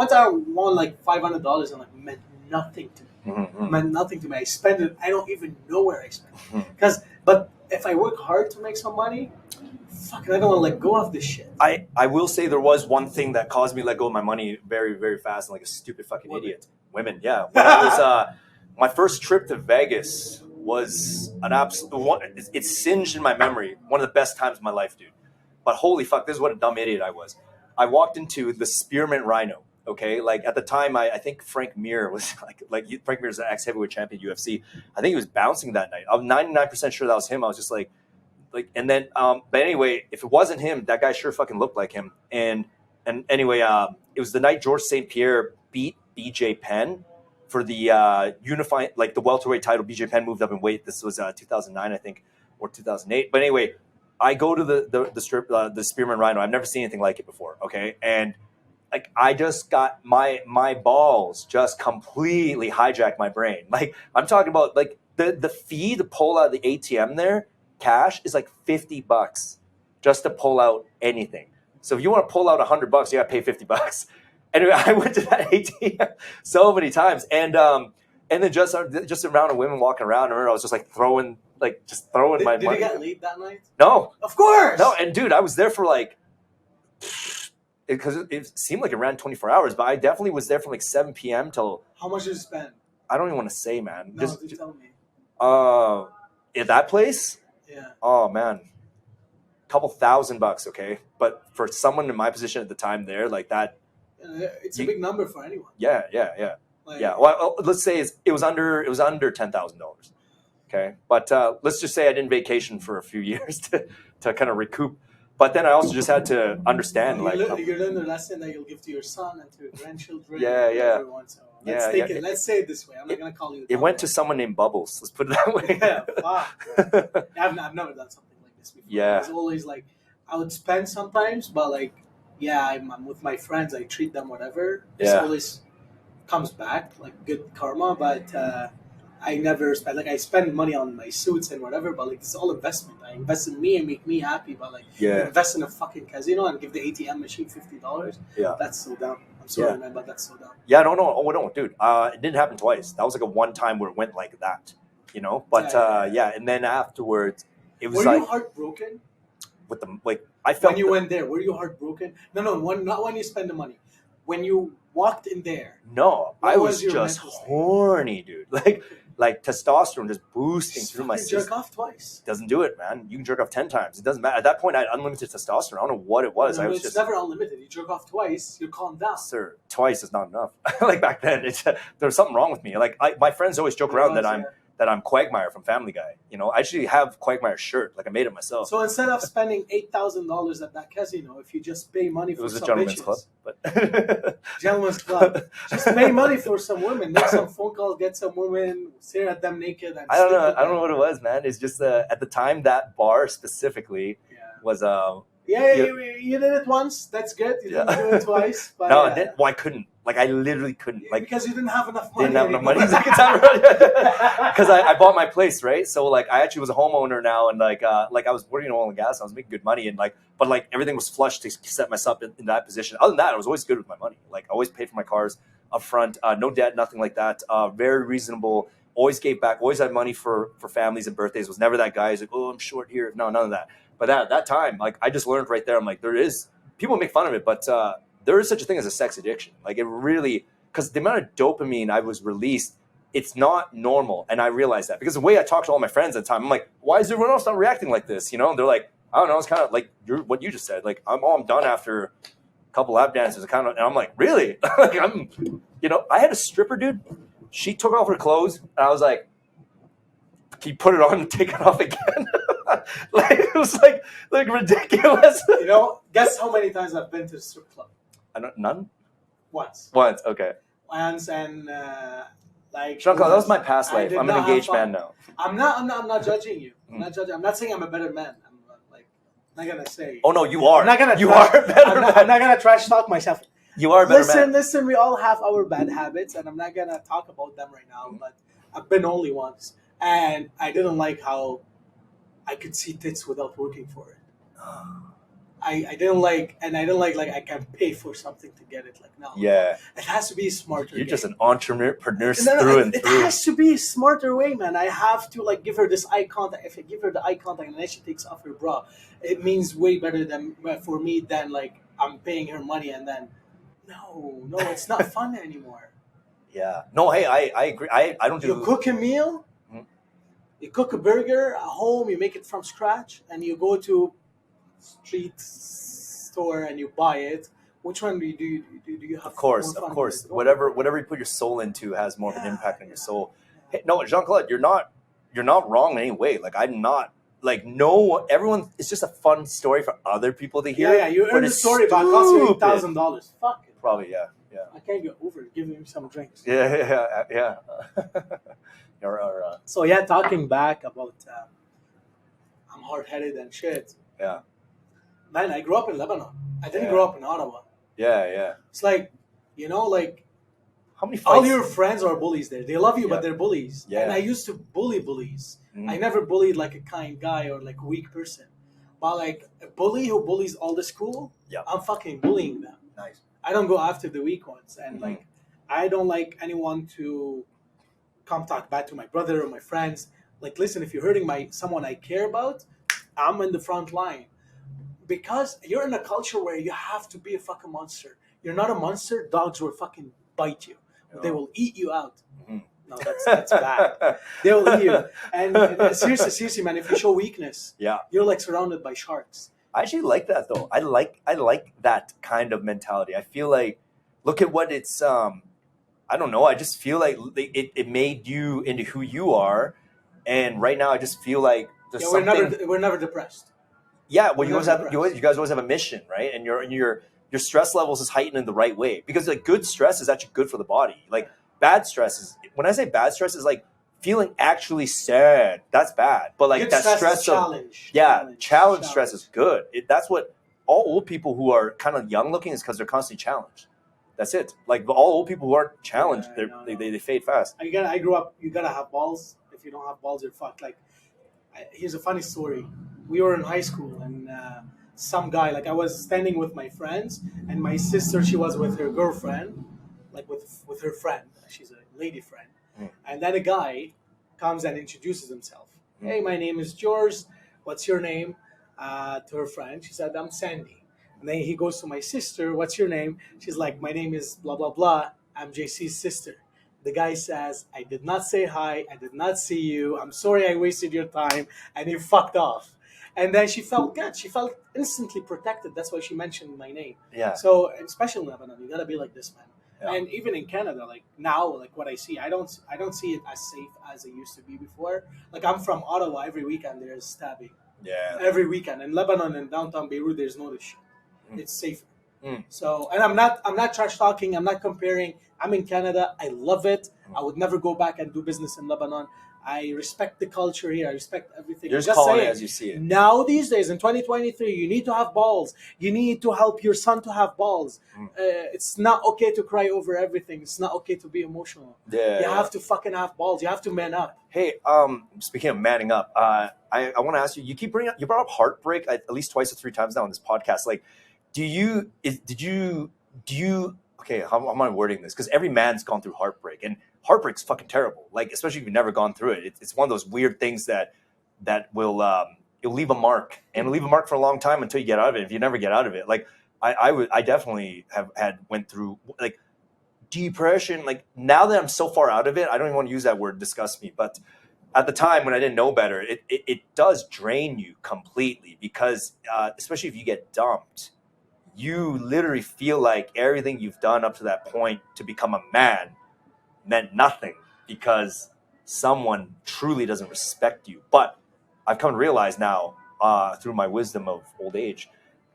One time I won like $500 and like meant nothing to me. Mm-hmm. Meant nothing to me. I spent it. I don't even know where I spent Mhm. it. But if I work hard to make some money, fucking, I don't want to let go of this shit. I will say there was one thing that caused me to let go of my money very, very fast and like a stupid fucking idiot. Women, yeah. When I was my first trip to Vegas was an absolute one. It's singed in my memory. One of the best times of my life, dude. But holy fuck, this is what a dumb idiot I was. I walked into the Spearmint Rhino. Okay, like at the time, I think Frank Mir was like Frank Mir's the ex-heavyweight champion UFC. I think he was bouncing that night. I'm 99% sure that was him. I was just like, and then, but anyway, if it wasn't him, that guy sure fucking looked like him. And anyway, it was the night George St. Pierre beat BJ Penn for the unifying, like the welterweight title. BJ Penn moved up in weight. This was 2009, I think, or 2008. But anyway, I go to the Spearmint Rhino. I've never seen anything like it before. Okay, and like I just got my balls just completely hijacked my brain. Like I'm talking about like the fee to pull out the ATM there, cash is like $50 just to pull out anything. So if you want to pull out $100, you got to pay $50. Anyway, I went to that ATM so many times, and then just a round of women walking around. I remember I was just like throwing my money. Did you get laid that night? No, Of course. no, and dude, I was there for like. Because it seemed like it ran 24 hours, but I definitely was there from like 7 p.m. till. How much did you spend? I don't even want to say, man. No, just tell me. At that place, Yeah. oh man, couple $1,000, okay. But for someone in my position at the time, there like that, It's a big number for anyone. yeah. Like, Yeah. Well, let's say it was under $10,000, okay. But let's just say I didn't vacation for a few years to kind of recoup. But then I also just had to understand, like, you learn the lesson that you'll give to your son and to your grandchildren. Yeah. Everyone. So let's say it this way. I'm not gonna call you. It went to someone named Bubbles. Let's put it that way. Yeah, fuck. I've never done something like this before. Yeah. It's always like I would spend sometimes, but like, yeah, I'm with my friends. I treat them whatever. It Yeah. always comes back like good karma, but I never spend like I spend money on my suits and whatever, but like it's all investment. I invest in me and make me happy, but like invest in a fucking casino and give the ATM machine $50. Yeah. That's so dumb. I'm sorry, Yeah. man, but that's so dumb. Yeah, no, dude. It didn't happen twice. That was like a one time where it went like that, you know. But Yeah. and then afterwards, it was Were like you heartbroken with the like I felt when you went there? Were you heartbroken? No, not when you spend the money. When you walked in there. no, What I was was your just mental state? horny, dude. Like testosterone just boosting Just through my fucking system. jerk off twice. Doesn't do it, man. You can jerk off 10 times. It doesn't matter. At that point, I had unlimited testosterone. I don't know what it was. No, I was it's just never unlimited. You jerk off twice, you're calmed down. sir, twice is not enough. Like back then, there's something wrong with me. Like my friends always joke around that I'm Quagmire from Family Guy. You know, I actually have Quagmire's shirt. Like I made it myself. So instead of spending $8,000 at that casino, if you just pay money It for was a some gentleman's bitches, club, but gentleman's club, just pay money for some women, make some phone calls, get some women, stare at them naked. And I don't sleep know. with I don't know them. what it was, man. It's just at the time that bar specifically Yeah. was Yeah, Yeah. you did it once. That's good. You didn't Yeah. do it twice. But no, yeah. I couldn't. Like I literally couldn't. Like because you didn't have enough money. didn't have enough money anymore. the second time because I bought my place, right? So like I actually was a homeowner now, and like I was working in oil and gas. I was making good money, and but everything was flush to set myself in that position. Other than that, I was always good with my money. Like I always paid for my cars up front, no debt, nothing like that. Very reasonable. Always gave back. Always had money for families and birthdays. Was never that guy who's like, oh, I'm short here. No, none of that. But at that time, like I just learned right there. I'm like, people make fun of it, but there is such a thing as a sex addiction. Like it really. Because the amount of dopamine I was released, it's not normal. And I realized that. Because the way I talked to all my friends at the time, I'm like, why is everyone else not reacting like this? You know? And they're like, I don't know. It's kind of like what you just said. Like, I'm done after a couple lap dances. And I'm like, really? Like, I had a stripper, dude. She took off her clothes. And I was like, He put it on and take it off again. Like it was like ridiculous. You know, guess how many times I've been to the strip club? None. Once. Okay. Once and like. Jean Claude, that was my past life. I'm an engaged man now. I'm not judging you. I'm not judging. I'm not saying I'm a better man. I'm not gonna say. Oh no, you are. I'm not gonna. You are a better man. I'm not gonna trash talk myself. You are a better man. Listen. We all have our bad habits, and I'm not gonna talk about them right now. But I've been only once, and I didn't like how I could see tits without working for it. I didn't like, and I didn't like I can pay for something to get it. Like no, Yeah, it has to be a smarter. you're game. just an entrepreneur through and It through. has to be a smarter way, man. I have to like give her this eye contact. If I give her the eye contact and then she takes off her bra, it means way better than for me than like I'm paying her money and then no, it's not fun anymore. Yeah. No, hey, I agree. I don't do. You cook a meal, you cook a burger at home, you make it from scratch, and you go to street store and you buy it. Which one do you have? Of course. more fun with? Whatever you put your soul into has more of an impact on your soul. Hey, no, Jean Claude, you're not wrong in any way. Like I'm not. Like no, everyone. It's just a fun story for other people to hear. Yeah, you but heard the it's story about costing stupid. $1,000. Fuck it. Probably, yeah. I can't get over it. Give me some drinks. Yeah. So yeah, talking back about I'm hard-headed and shit. Yeah. Man, I grew up in Lebanon. I didn't Yeah. grow up in Ottawa. Yeah. It's like, like How many all fights? your friends are bullies there. They love you, Yeah. but they're bullies. Yeah. And I used to bully bullies. Mhm. I never bullied like a kind guy or like a weak person. But like a bully who bullies all the school, Yeah. I'm fucking bullying them. Nice. I don't go after the weak ones. And Mhm. like, I don't like anyone to come talk bad to my brother or my friends. Like, listen, if you're hurting someone I care about, I'm in the front line. Because you're in a culture where you have to be a fucking monster. You're not a monster, dogs will fucking bite you. They will eat you out. Mhm. No, that's bad. They will eat you. And seriously, man, if you show weakness, Yeah. you're like surrounded by sharks. I actually like that though. I like that kind of mentality. I feel like look at what it's I don't know. I just feel like it made you into who you are, and right now I just feel like there's Yeah, something. we're never depressed. Yeah, well, we're never you guys always have a mission, right? And your stress levels is heightened in the right way because like good stress is actually good for the body. Like bad stress is when I say bad stress is like feeling actually sad. That's bad, but like Good that stress is stress of challenge. challenge stress is good. That's what all old people who are kind of young looking is because they're constantly challenged. That's it. Like all old people who aren't challenged, Yeah, they fade fast. I grew up. You gotta have balls. If you don't have balls, you're fucked. Like, here's a funny story. We were in high school, and some guy, like, I was standing with my friends, and my sister, she was with her girlfriend, like with her friend. She's a lady friend, and then a guy comes and introduces himself. Hey, my name is George. What's your name? To her friend, she said, I'm Sandy. And then he goes to my sister, what's your name? She's like, my name is blah, blah, blah. I'm JC's sister. The guy says, I did not say hi. I did not see you. I'm sorry I wasted your time. And he fucked off. And then she felt good. She felt instantly protected. That's why she mentioned my name. Yeah. So, especially in Lebanon, you got to be like this, man. Yeah. And even in Canada, like now, like what I see, I don't see it as safe as it used to be before. Like I'm from Ottawa. Every weekend there's stabbing. Yeah. Every weekend in Lebanon and downtown Beirut, there's no this shit. It's safer. Mm. So, and I'm not trash talking. I'm not comparing. I'm in Canada. I love it. I would never go back and do business in Lebanon. I respect the culture here. I respect everything. You're just calling it as you see it. Now, these days, in 2023, you need to have balls. You need to help your son to have balls. It's not okay to cry over everything. It's not okay to be emotional. Yeah. You have to fucking have balls. You have to man up. Hey, speaking of manning up, I want to ask you. You brought up heartbreak at least twice or three times now on this podcast. Like, do you? Okay, how am I wording this? Because every man's gone through heartbreak, and heartbreak's fucking terrible. Like, especially if you've never gone through it. It's one of those weird things that will it'll leave a mark, and it'll leave a mark for a long time until you get out of it. If you never get out of it, like I definitely have went through like depression. Like now that I'm so far out of it, I don't even want to use that word, disgust me. But at the time when I didn't know better, it does drain you completely because especially if you get dumped. You literally feel like everything you've done up to that point to become a man meant nothing because someone truly doesn't respect you. But I've come to realize now, through my wisdom of old age,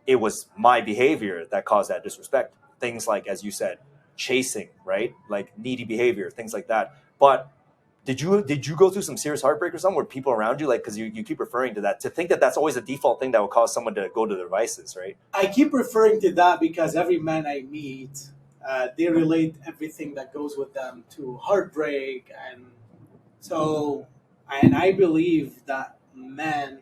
it was my behavior that caused that disrespect. Things like, as you said, chasing, right? Like needy behavior, things like that. But did you go through some serious heartbreak or something where people around you, like, because you keep referring to that, to think that that's always a default thing that will cause someone to go to their vices, right? I keep referring to that because every man I meet, they relate everything that goes with them to heartbreak, and I believe that men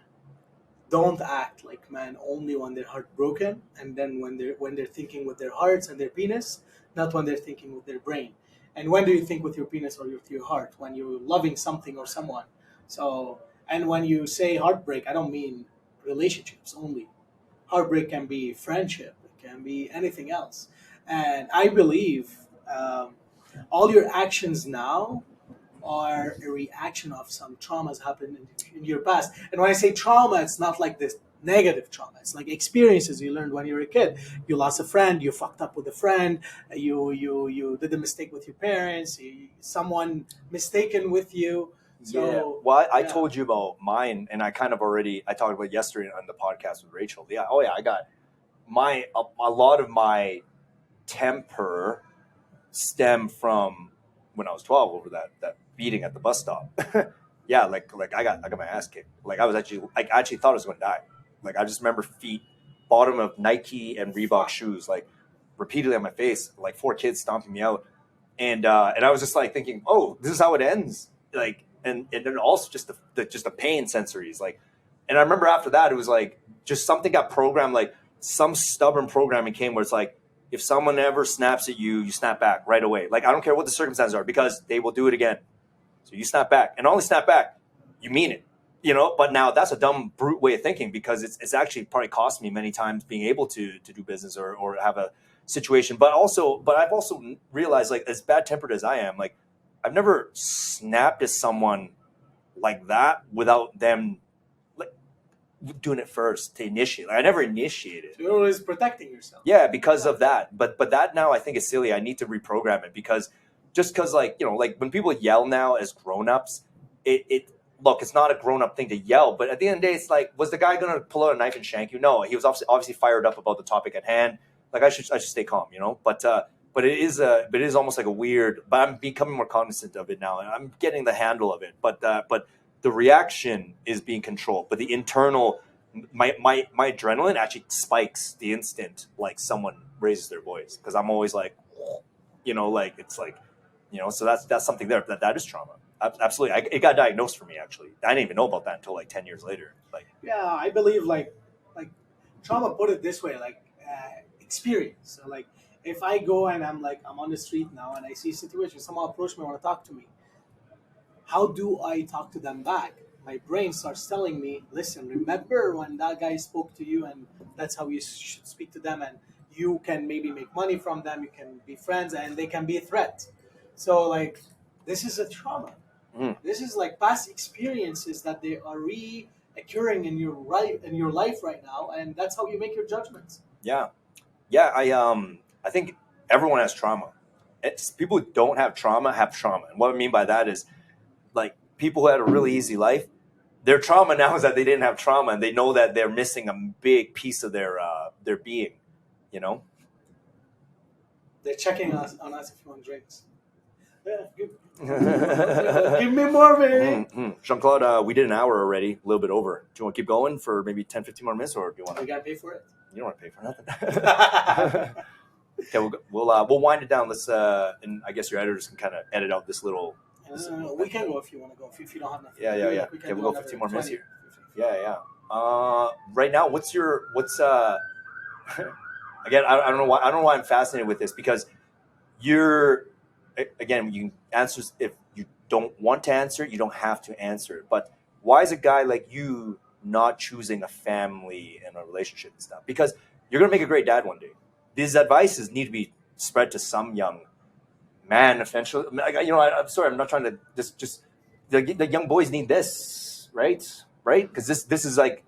don't act like men only when they're heartbroken, and then when they're thinking with their hearts and their penis, not when they're thinking with their brain. And when do you think with your penis or with your heart? When you're loving something or someone. So, and when you say heartbreak, I don't mean relationships only. Heartbreak can be friendship. It can be anything else. And I believe all your actions now are a reaction of some traumas happened in your past. And when I say trauma, it's not like this negative trauma. It's like experiences you learned when you were a kid. You lost a friend, you fucked up with a friend, you did a mistake with your parents, someone mistaken with you. So, yeah. Well, I told you about mine, and I kind of already, I talked about it yesterday on the podcast with Rachel. Yeah. Oh yeah, I got a lot of my temper stemmed from when I was 12 over that beating at the bus stop. Yeah, like I got my ass kicked. Like I actually thought I was going to die. Like I just remember feet, bottom of Nike and Reebok shoes, like repeatedly on my face, like 4 kids stomping me out, and I was just like thinking, oh, this is how it ends. Like and then also just the pain sensories, like, and I remember after that it was like just something got programmed, like some stubborn programming came where it's like, if someone ever snaps at you, you snap back right away. Like, I don't care what the circumstances are, because they will do it again. So you snap back, and not only snap back, you mean it, but now that's a dumb, brute way of thinking, because it's actually probably cost me many times being able to do business or have a situation. But I've also realized, like, as bad tempered as I am, like, I've never snapped at someone like that without them doing it first to initiate. Like, I never initiated. So you're always protecting yourself. Yeah, because of that. But that now I think is silly. I need to reprogram it, because like, like when people yell now as grown-ups, it look, it's not a grown-up thing to yell, but at the end of the day, it's like, was the guy going to pull out a knife and shank you? No, he was obviously fired up about the topic at hand. Like, I should stay calm, but it is almost like a weird, but I'm becoming more cognizant of it now, and I'm getting the handle of it. But the reaction is being controlled, but the internal, my adrenaline actually spikes the instant like someone raises their voice, because I'm always like, like it's like, so that's something there. That is trauma. Absolutely. It got diagnosed for me, actually. I didn't even know about that until like 10 years later. Like, yeah, I believe like trauma, put it this way, like experience. So like, if I go and I'm on the street now and I see a situation, someone approach me, want to talk to me, how do I talk to them back? My brain starts telling me, listen, remember when that guy spoke to you, and that's how you should speak to them, and you can maybe make money from them, you can be friends, and they can be a threat. So like, this is a trauma. This is like past experiences that they are reoccurring in your life right now, and that's how you make your judgments. Yeah. I think everyone has trauma. It's people who don't have trauma have trauma, and what I mean by that is, like, people who had a really easy life, their trauma now is that they didn't have trauma, and they know that they're missing a big piece of their being. They're checking on us if you want drinks. Yeah, give me more, baby. Jean Claude, we did an hour already, a little bit over. Do you want to keep going for maybe 10, 15 more minutes, or do you want to? We gotta pay for it. You don't want to pay for nothing. Okay, we'll wind it down. Let's and I guess your editors can kind of edit out this little. We can go if you want to go. If you don't have nothing. Yeah. Okay, we'll go 15 more minutes here. Yeah. Right now, what's again? I don't know why I'm fascinated with this, because you're, again, you can answer if you don't want to answer it. You don't have to answer it. But why is a guy like you not choosing a family and a relationship and stuff? Because you're gonna make a great dad one day. These advices need to be spread to some young man eventually. I'm sorry, I'm not trying to just the young boys need this, right? Because this is like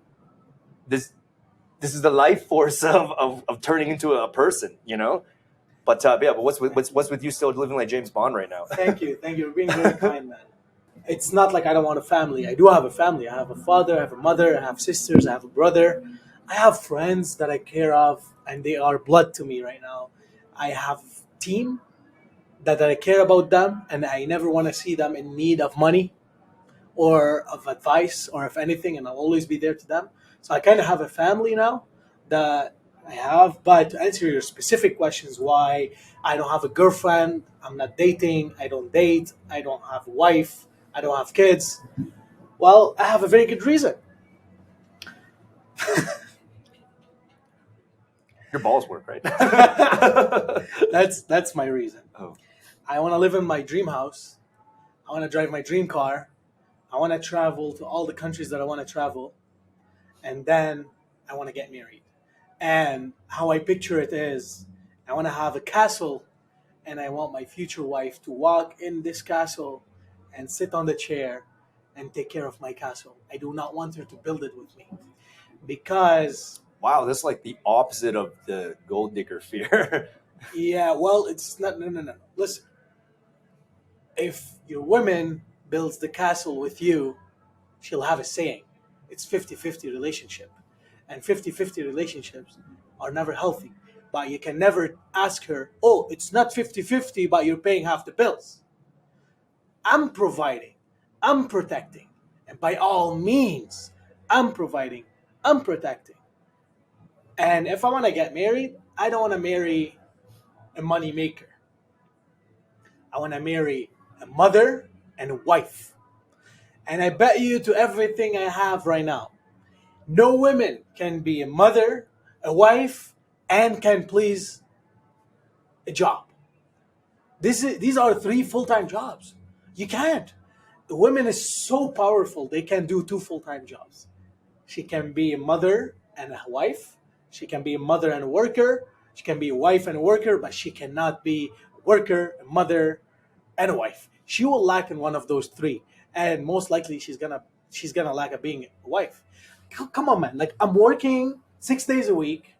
this is the life force of turning into a person, But what's with you still living like James Bond right now? Thank you. You're being very kind, man. It's not like I don't want a family. I do have a family. I have a father, I have a mother, I have sisters, I have a brother. I have friends that I care of, and they are blood to me right now. I have team that I care about them, and I never want to see them in need of money or of advice or of anything, and I'll always be there to them. So I kind of have a family now that I have. But to answer your specific questions, why I don't have a girlfriend, I'm not dating, I don't date, I don't have a wife, I don't have kids. Well, I have a very good reason. Your balls work, right? That's my reason. Oh. I want to live in my dream house. I want to drive my dream car. I want to travel to all the countries that I want to travel. And then I want to get married. And how I picture it is I want to have a castle, and I want my future wife to walk in this castle and sit on the chair and take care of my castle. I do not want her to build it with me because, Wow, that's like the opposite of the gold digger fear. yeah, well, it's not, no. Listen, if your woman builds the castle with you, she'll have a saying. It's 50-50 relationship. And 50-50 relationships are never healthy. But you can never ask her, oh, it's not 50-50, but you're paying half the bills. I'm providing. I'm protecting. And by all means, I'm providing. I'm protecting. And if I want to get married, I don't want to marry a money maker. I want to marry a mother and a wife. And I bet you to everything I have right now, no woman can be a mother, a wife, and can please a job. These are three full-time jobs. You can't. The woman is so powerful, they can do two full-time jobs. She can be a mother and a wife. She can be a mother and a worker. She can be a wife and a worker, but she cannot be a worker, a mother, and a wife. She will lack in one of those three, and most likely she's gonna lack at being a wife. Come on, man! Like, I'm working 6 days a week.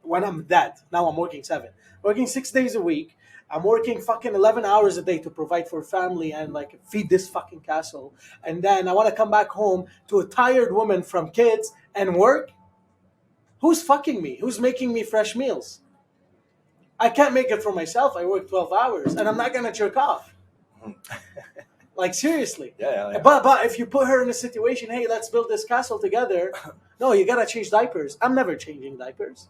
When I'm that, now I'm working 7. Working 6 days a week. I'm working fucking 11 hours a day to provide for family and like feed this fucking castle. And then I want to come back home to a tired woman from kids and work. Who's fucking me? Who's making me fresh meals? I can't make it for myself. I work 12 hours and I'm not gonna jerk off. Like, seriously. Yeah. But if you put her in a situation, hey, let's build this castle together. No, you gotta change diapers. I'm never changing diapers.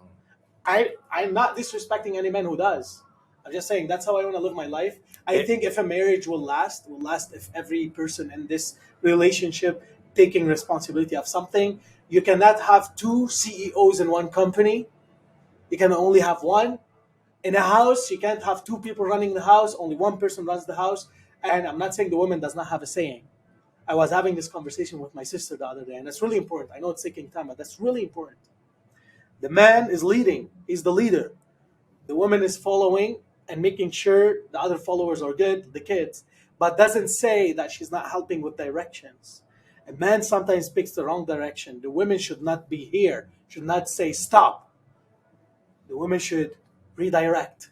I'm not disrespecting any man who does. I'm just saying that's how I want to live my life. I think if a marriage will last if every person in this relationship taking responsibility of something. You cannot have two CEOs in one company. You can only have one. In a house, you can't have two people running the house. Only one person runs the house. And I'm not saying the woman does not have a saying. I was having this conversation with my sister the other day, and that's really important. I know it's taking time, but that's really important. The man is leading. He's the leader. The woman is following and making sure the other followers are good, the kids, but doesn't say that she's not helping with directions. A man sometimes picks the wrong direction. The women should not be here, should not say stop. The woman should redirect.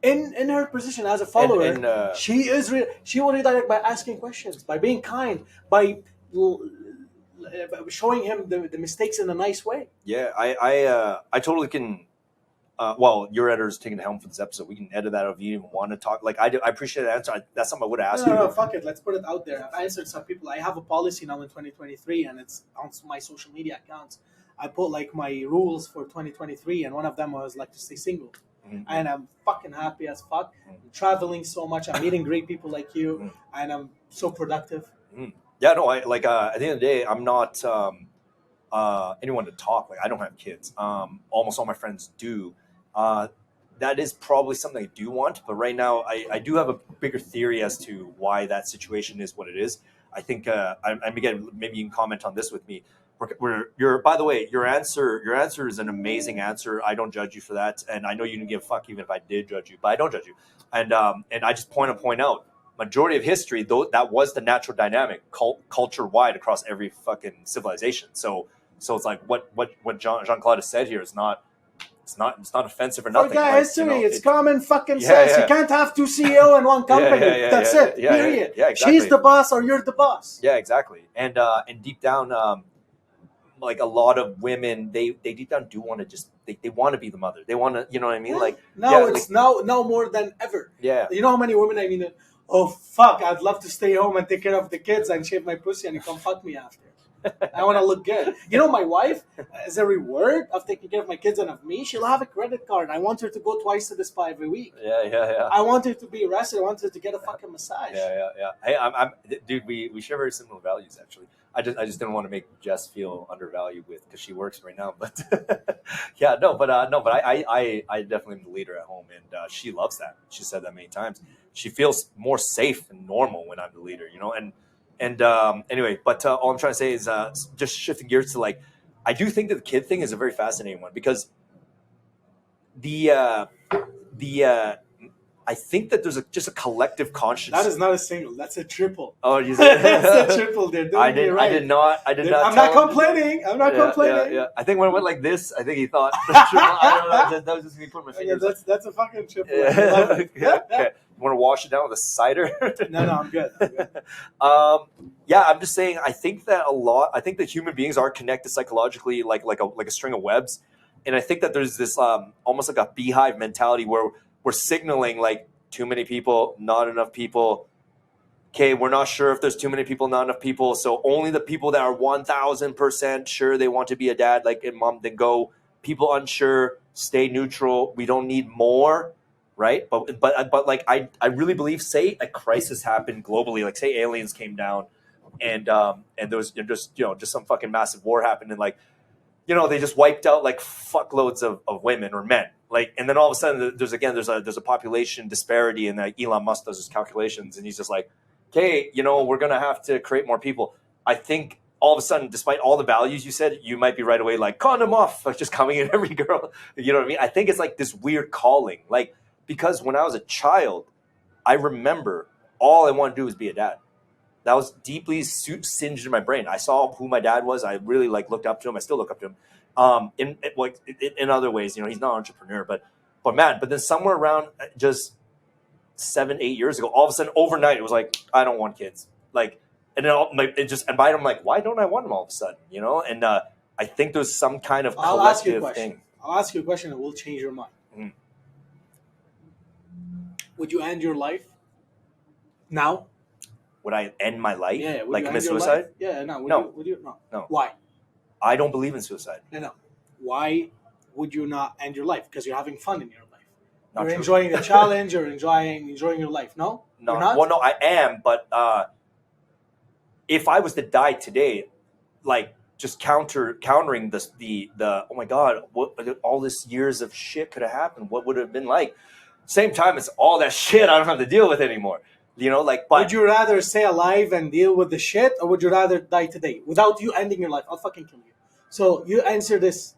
In her position as a follower, she will redirect by asking questions, by being kind, by showing him the mistakes in a nice way. Yeah, I totally can. Well, your editor's taking the helm for this episode. We can edit that if you even want to talk. Like, I appreciate the answer. That's something I would have asked you. No, fuck it. Let's put it out there. I've answered some people. I have a policy now in 2023, and it's on my social media accounts. I put like my rules for 2023, and one of them was like to stay single. Mm-hmm. And I'm fucking happy as fuck. Mm-hmm. I'm traveling so much. I'm meeting great people like you, mm-hmm. and I'm so productive. Mm-hmm. Yeah, no, at the end of the day, I'm not anyone to talk. Like, I don't have kids. Almost all my friends do. That is probably something I do want, but right now I do have a bigger theory as to why that situation is what it is. I think, again, maybe you can comment on this with me. By the way, your answer is an amazing answer. I don't judge you for that, and I know you didn't give a fuck even if I did judge you, but I don't judge you. And I just point out, majority of history, though, that was the natural dynamic, culture wide across every fucking civilization. So it's like what Jean Claude has said here is not. It's not offensive or nothing. Forget history. You know, it's common fucking Yeah, sense. yeah. You can't have two CEO in one company. That's it. Yeah, Period. yeah, exactly. She's the boss or you're the boss. Yeah, exactly. And deep down, like a lot of women, they deep down do want to just they want to be the mother. They want to, you know what I mean? Like now yeah, it's now more than ever. Yeah. You know how many women I mean? Oh fuck! I'd love to stay home and take care of the kids and shave my pussy and you come fuck me after. I want to look good. You know, my wife, as a reward of taking care of my kids and of me, she'll have a credit card. I want her to go twice to the spa every week. Yeah. I want her to be arrested. I want her to get a fucking massage. Yeah. Hey, I'm dude. We share very similar values actually. I just didn't want to make Jess feel undervalued because she works right now. But yeah, but I definitely am the leader at home, and she loves that. She said that many times. She feels more safe and normal when I'm the leader, you know. And anyway, but all I'm trying to say is just shifting gears to like, I do think that the kid thing is a very fascinating one because I think that there's just a collective consciousness. That is not a single. That's a triple. Oh, you said that's a triple. They're doing I did. right. I did not. I'm not complaining. I'm not complaining. Yeah. I think when it went like this, I think he thought I don't know. That was just me putting my fingers. Yeah, that's a fucking triple. Yeah. Okay. You want to wash it down with a cider? No, I'm good. Yeah, I'm just saying. I think that that human beings are connected psychologically, like a string of webs, and I think that there's this almost like a beehive mentality where we're signaling like too many people, not enough people. Okay, we're not sure if there's too many people, not enough people. So only the people that are 1,000% sure they want to be a dad, like in mom, then go. People unsure, stay neutral. We don't need more, right? But like I really believe, say a crisis happened globally, like say aliens came down, and there was just some fucking massive war happened, and like they just wiped out like fuckloads of women or men. Like, and then all of a sudden there's a population disparity, and Elon Musk does his calculations, and he's just like, okay, we're gonna have to create more people. I think all of a sudden, despite all the values you said, you might be right away like condom off, like just coming in every girl. You know what I mean? I think it's like this weird calling, like because when I was a child, I remember all I wanted to do was be a dad. That was deeply singed in my brain. I saw who my dad was. I really looked up to him. I still look up to him. In other ways, he's not an entrepreneur, but then somewhere around just 7-8 years ago, all of a sudden overnight, it was like, I don't want kids. Like, and then and by I'm like, why don't I want them all of a sudden? And I think there's some kind of collective thing. I'll ask you a question that will change your mind. Mm-hmm. Would you end your life now? Would I end my life? Yeah, like commit suicide? Life? Yeah, no. No. Would you? No. Why? I don't believe in suicide. No. Why would you not end your life? Because you're having fun in your life. Not you're true. Enjoying the challenge. You're enjoying your life. No. No. You're not? Well, no, I am. But if I was to die today, like just countering the oh my god, what all this years of shit could have happened? What would it have been like? Same time, it's all that shit I don't have to deal with anymore. But would you rather stay alive and deal with the shit, or would you rather die today without you ending your life? I'll fucking kill you. So you answer this.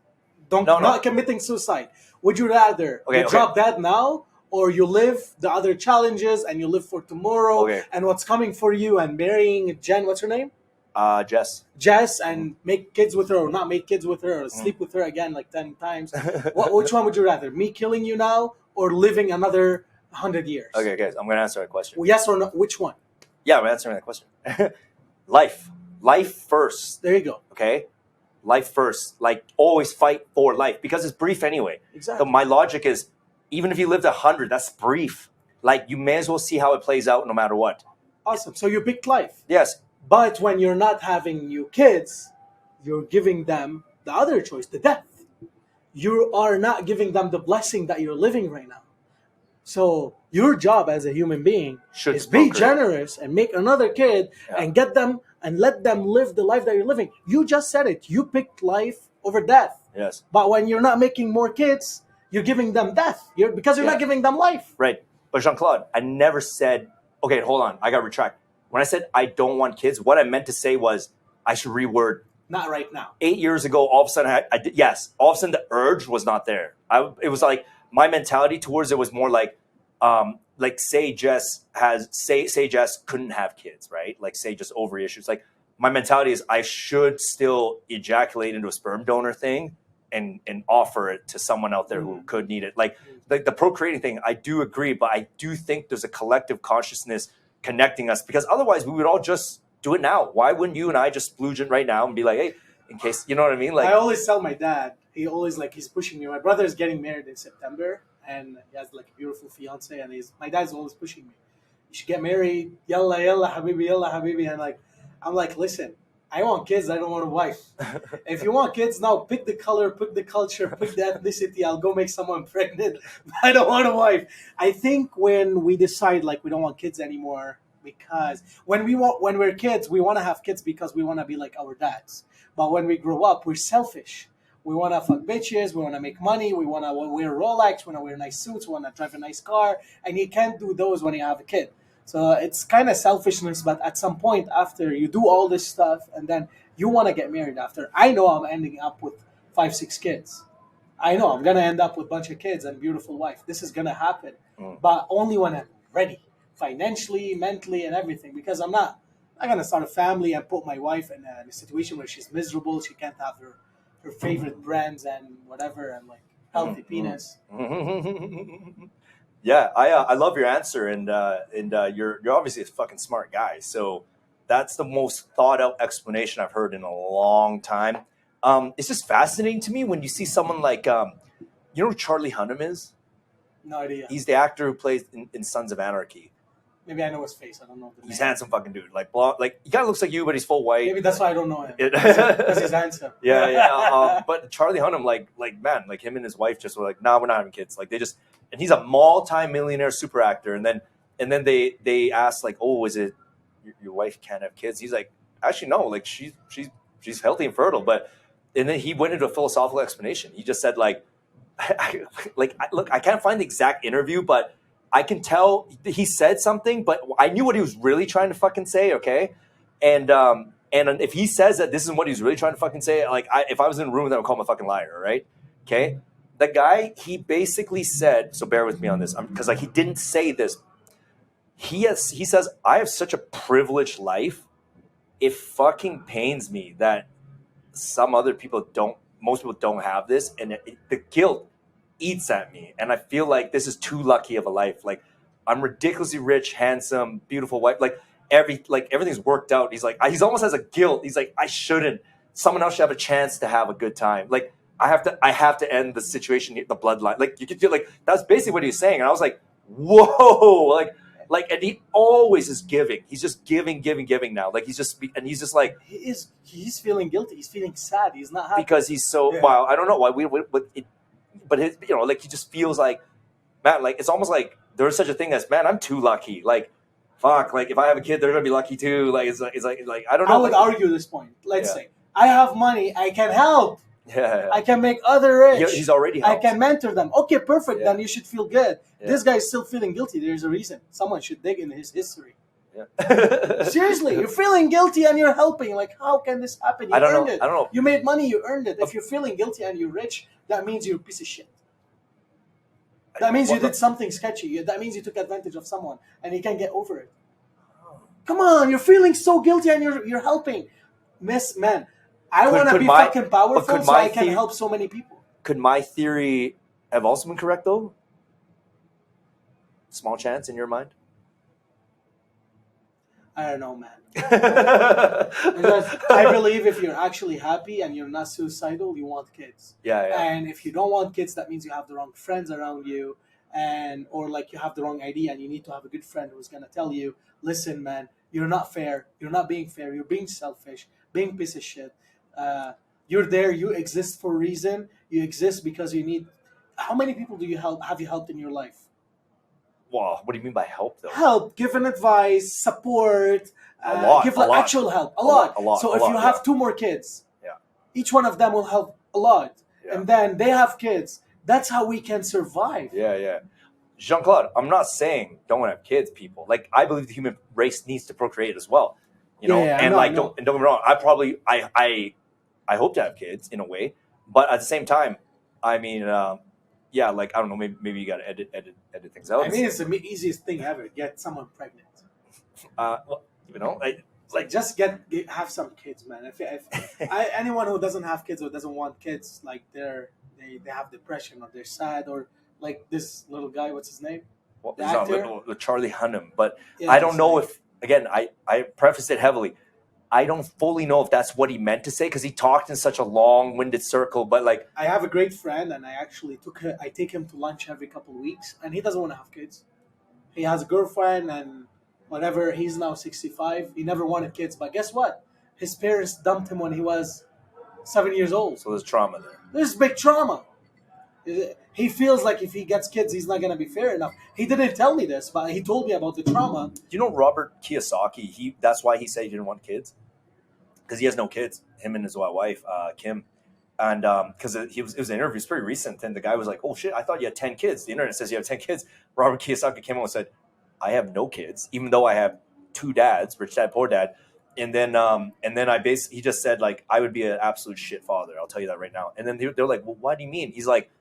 Not committing suicide. Would you rather drop dead now, or you live the other challenges and you live for tomorrow and what's coming for you and marrying Jen? What's her name? Jess. Jess, and make kids with her or not make kids with her or sleep with her again like 10 times. Which one would you rather? Me killing you now or living another 100 years? Okay, guys, I'm going to answer that question. Well, yes or no? Which one? Yeah, I'm answering that question. Life first. There you go. Okay? Life first. Like, always fight for life because it's brief anyway. Exactly. So my logic is, even if you lived 100, that's brief. Like, you may as well see how it plays out no matter what. Awesome. So you picked life. Yes. But when you're not having new kids, you're giving them the other choice, the death. You are not giving them the blessing that you're living right now. So your job as a human being is be generous and make another kid and get them and let them live the life that you're living. You just said it. You picked life over death. Yes. But when you're not making more kids, you're giving them death. Because you're not giving them life. Right. But Jean Claude, I never said, okay, hold on. I got to retract. When I said I don't want kids, what I meant to say was I should reword. Not right now. 8 years ago, all of a sudden, I did, yes, all of a sudden the urge was not there. It was like my mentality towards it was more like say Jess couldn't have kids, right? Like say just ovary issues. Like my mentality is I should still ejaculate into a sperm donor thing and offer it to someone out there who could need it. Like the procreating thing, I do agree, but I do think there's a collective consciousness connecting us, because otherwise we would all just do it now. Why wouldn't you and I just splooge it right now and be like, hey, in case, you know what I mean? Like, I always tell my dad, he always like, he's pushing me. My brother is getting married in September, and he has like a beautiful fiance, and my dad's always pushing me. You should get married. Yalla, yalla, habibi, yalla, habibi. And like, I'm like, listen, I want kids. I don't want a wife. If you want kids, now pick the color, pick the culture, pick the ethnicity. I'll go make someone pregnant. I don't want a wife. I think when we decide like we don't want kids anymore, because when we're kids, we want to have kids because we want to be like our dads. But when we grow up, we're selfish. We want to fuck bitches. We want to make money. We want to wear Rolex. We want to wear nice suits. We want to drive a nice car. And you can't do those when you have a kid. So it's kind of selfishness. But at some point after you do all this stuff and then you want to get married after, I know I'm ending up with 5-6 kids. I know I'm going to end up with a bunch of kids and beautiful wife. This is going to happen. But only when I'm ready. Financially, mentally, and everything. Because I'm not going to start a family and put my wife in a situation where she's miserable. She can't have her favorite brands and whatever, and like healthy penis. Yeah, I love your answer, and you're obviously a fucking smart guy. So that's the most thought out explanation I've heard in a long time. It's just fascinating to me when you see someone like, you know who Charlie Hunnam is? No idea. He's the actor who plays in Sons of Anarchy. Maybe I know his face. I don't know. He's handsome fucking dude. Like blonde, like he kind of looks like you, but he's full white. Maybe that's why I don't know him. Because he's handsome. Yeah. But Charlie Hunnam, like man, like him and his wife just were like, nah, we're not having kids. Like they just, and he's a multi-millionaire super actor. And then they asked like, oh, is it your wife can't have kids? He's like, actually no, like she's healthy and fertile. But and then he went into a philosophical explanation. He just said like, look, I can't find the exact interview, but I can tell he said something, but I knew what he was really trying to fucking say, okay? And if he says that this is what he's really trying to fucking say, like if I was in a room, that would call him a fucking liar, right? Okay? The guy, he basically said, so bear with me on this, because like he didn't say this. He says, I have such a privileged life. It fucking pains me that most people don't have this, and the guilt eats at me, and I feel like this is too lucky of a life. Like I'm ridiculously rich, handsome, beautiful wife, like everything's worked out. He's like, he's almost has a guilt. He's like, I shouldn't. Someone else should have a chance to have a good time. Like I have to end the situation, the bloodline. Like you could feel like that's basically what he's saying, and I was like, whoa, like, and he always is giving. He's just giving now. Like he's just like he's feeling guilty. He's feeling sad. He's not happy because he's so wow. I don't know why but his, like he just feels like, man, like it's almost like there's such a thing as, man, I'm too lucky. Like, fuck, like if I have a kid, they're gonna be lucky too. Like it's like I don't know. I would argue this point. Let's say I have money, I can help. Yeah. I can make other rich. He's already helped. I can mentor them. Okay, perfect. Then you should feel good. This guy is still feeling guilty. There's a reason. Someone should dig in his history. Yeah. Seriously, you're feeling guilty and you're helping. Like, how can this happen? You earned it. I don't know. You made money, you earned it. If you're feeling guilty and you're rich, that means you're a piece of shit. That means you did something sketchy. That means you took advantage of someone and you can't get over it. Come on, you're feeling so guilty and you're helping. Man, I want to be fucking powerful so I can help so many people. Could my theory have also been correct though? Small chance in your mind? I don't know, man. Because I believe if you're actually happy and you're not suicidal, you want kids. Yeah. And if you don't want kids, that means you have the wrong friends around you, or like you have the wrong idea, and you need to have a good friend who's gonna tell you, listen, man, you're not fair. You're not being fair. You're being selfish. Being a piece of shit. You're there. You exist for a reason. You exist because you need. How many people do you help? Have you helped in your life? Wow, what do you mean by help, though? Help, give an advice, support, give actual help. A lot. So if you have 2 more kids, each one of them will help a lot. Yeah. And then they have kids. That's how we can survive. Yeah. Jean Claude, I'm not saying don't have kids, people. Like I believe the human race needs to procreate as well. You know, don't get me wrong. I hope to have kids in a way, but at the same time, I mean. Like I don't know, maybe you gotta edit things out. I mean, it's the easiest thing ever. Get someone pregnant. like just have some kids, man. Anyone who doesn't have kids or doesn't want kids, like they have depression or they're sad or like this little guy, what's his name? Well, The it's not actor? with Charlie Hunnam, but Yeah, I don't know like- if, again, I preface it heavily. I don't fully know if that's what he meant to say because he talked in such a long-winded circle. But like, I have a great friend, and I actually I take him to lunch every couple of weeks, and he doesn't want to have kids. He has a girlfriend and whatever. He's now 65. He never wanted kids, but guess what? His parents dumped him when he was 7 years old. so there's trauma there. There's big trauma. He feels like if he gets kids, he's not going to be fair enough. He didn't tell me this, but he told me about the trauma. You know, Robert Kiyosaki. That's why he said he didn't want kids because he has no kids. Him and his wife, Kim, and because it was an interview. It's pretty recent, and the guy was like, "Oh shit, I thought you had 10 kids." The internet says you have 10 kids. Robert Kiyosaki came out and said, "I have no kids, even though I have 2 dads, rich dad, poor dad." And then he just said like, "I would be an absolute shit father. I'll tell you that right now." And then they're like, "Well, what do you mean?" He's like,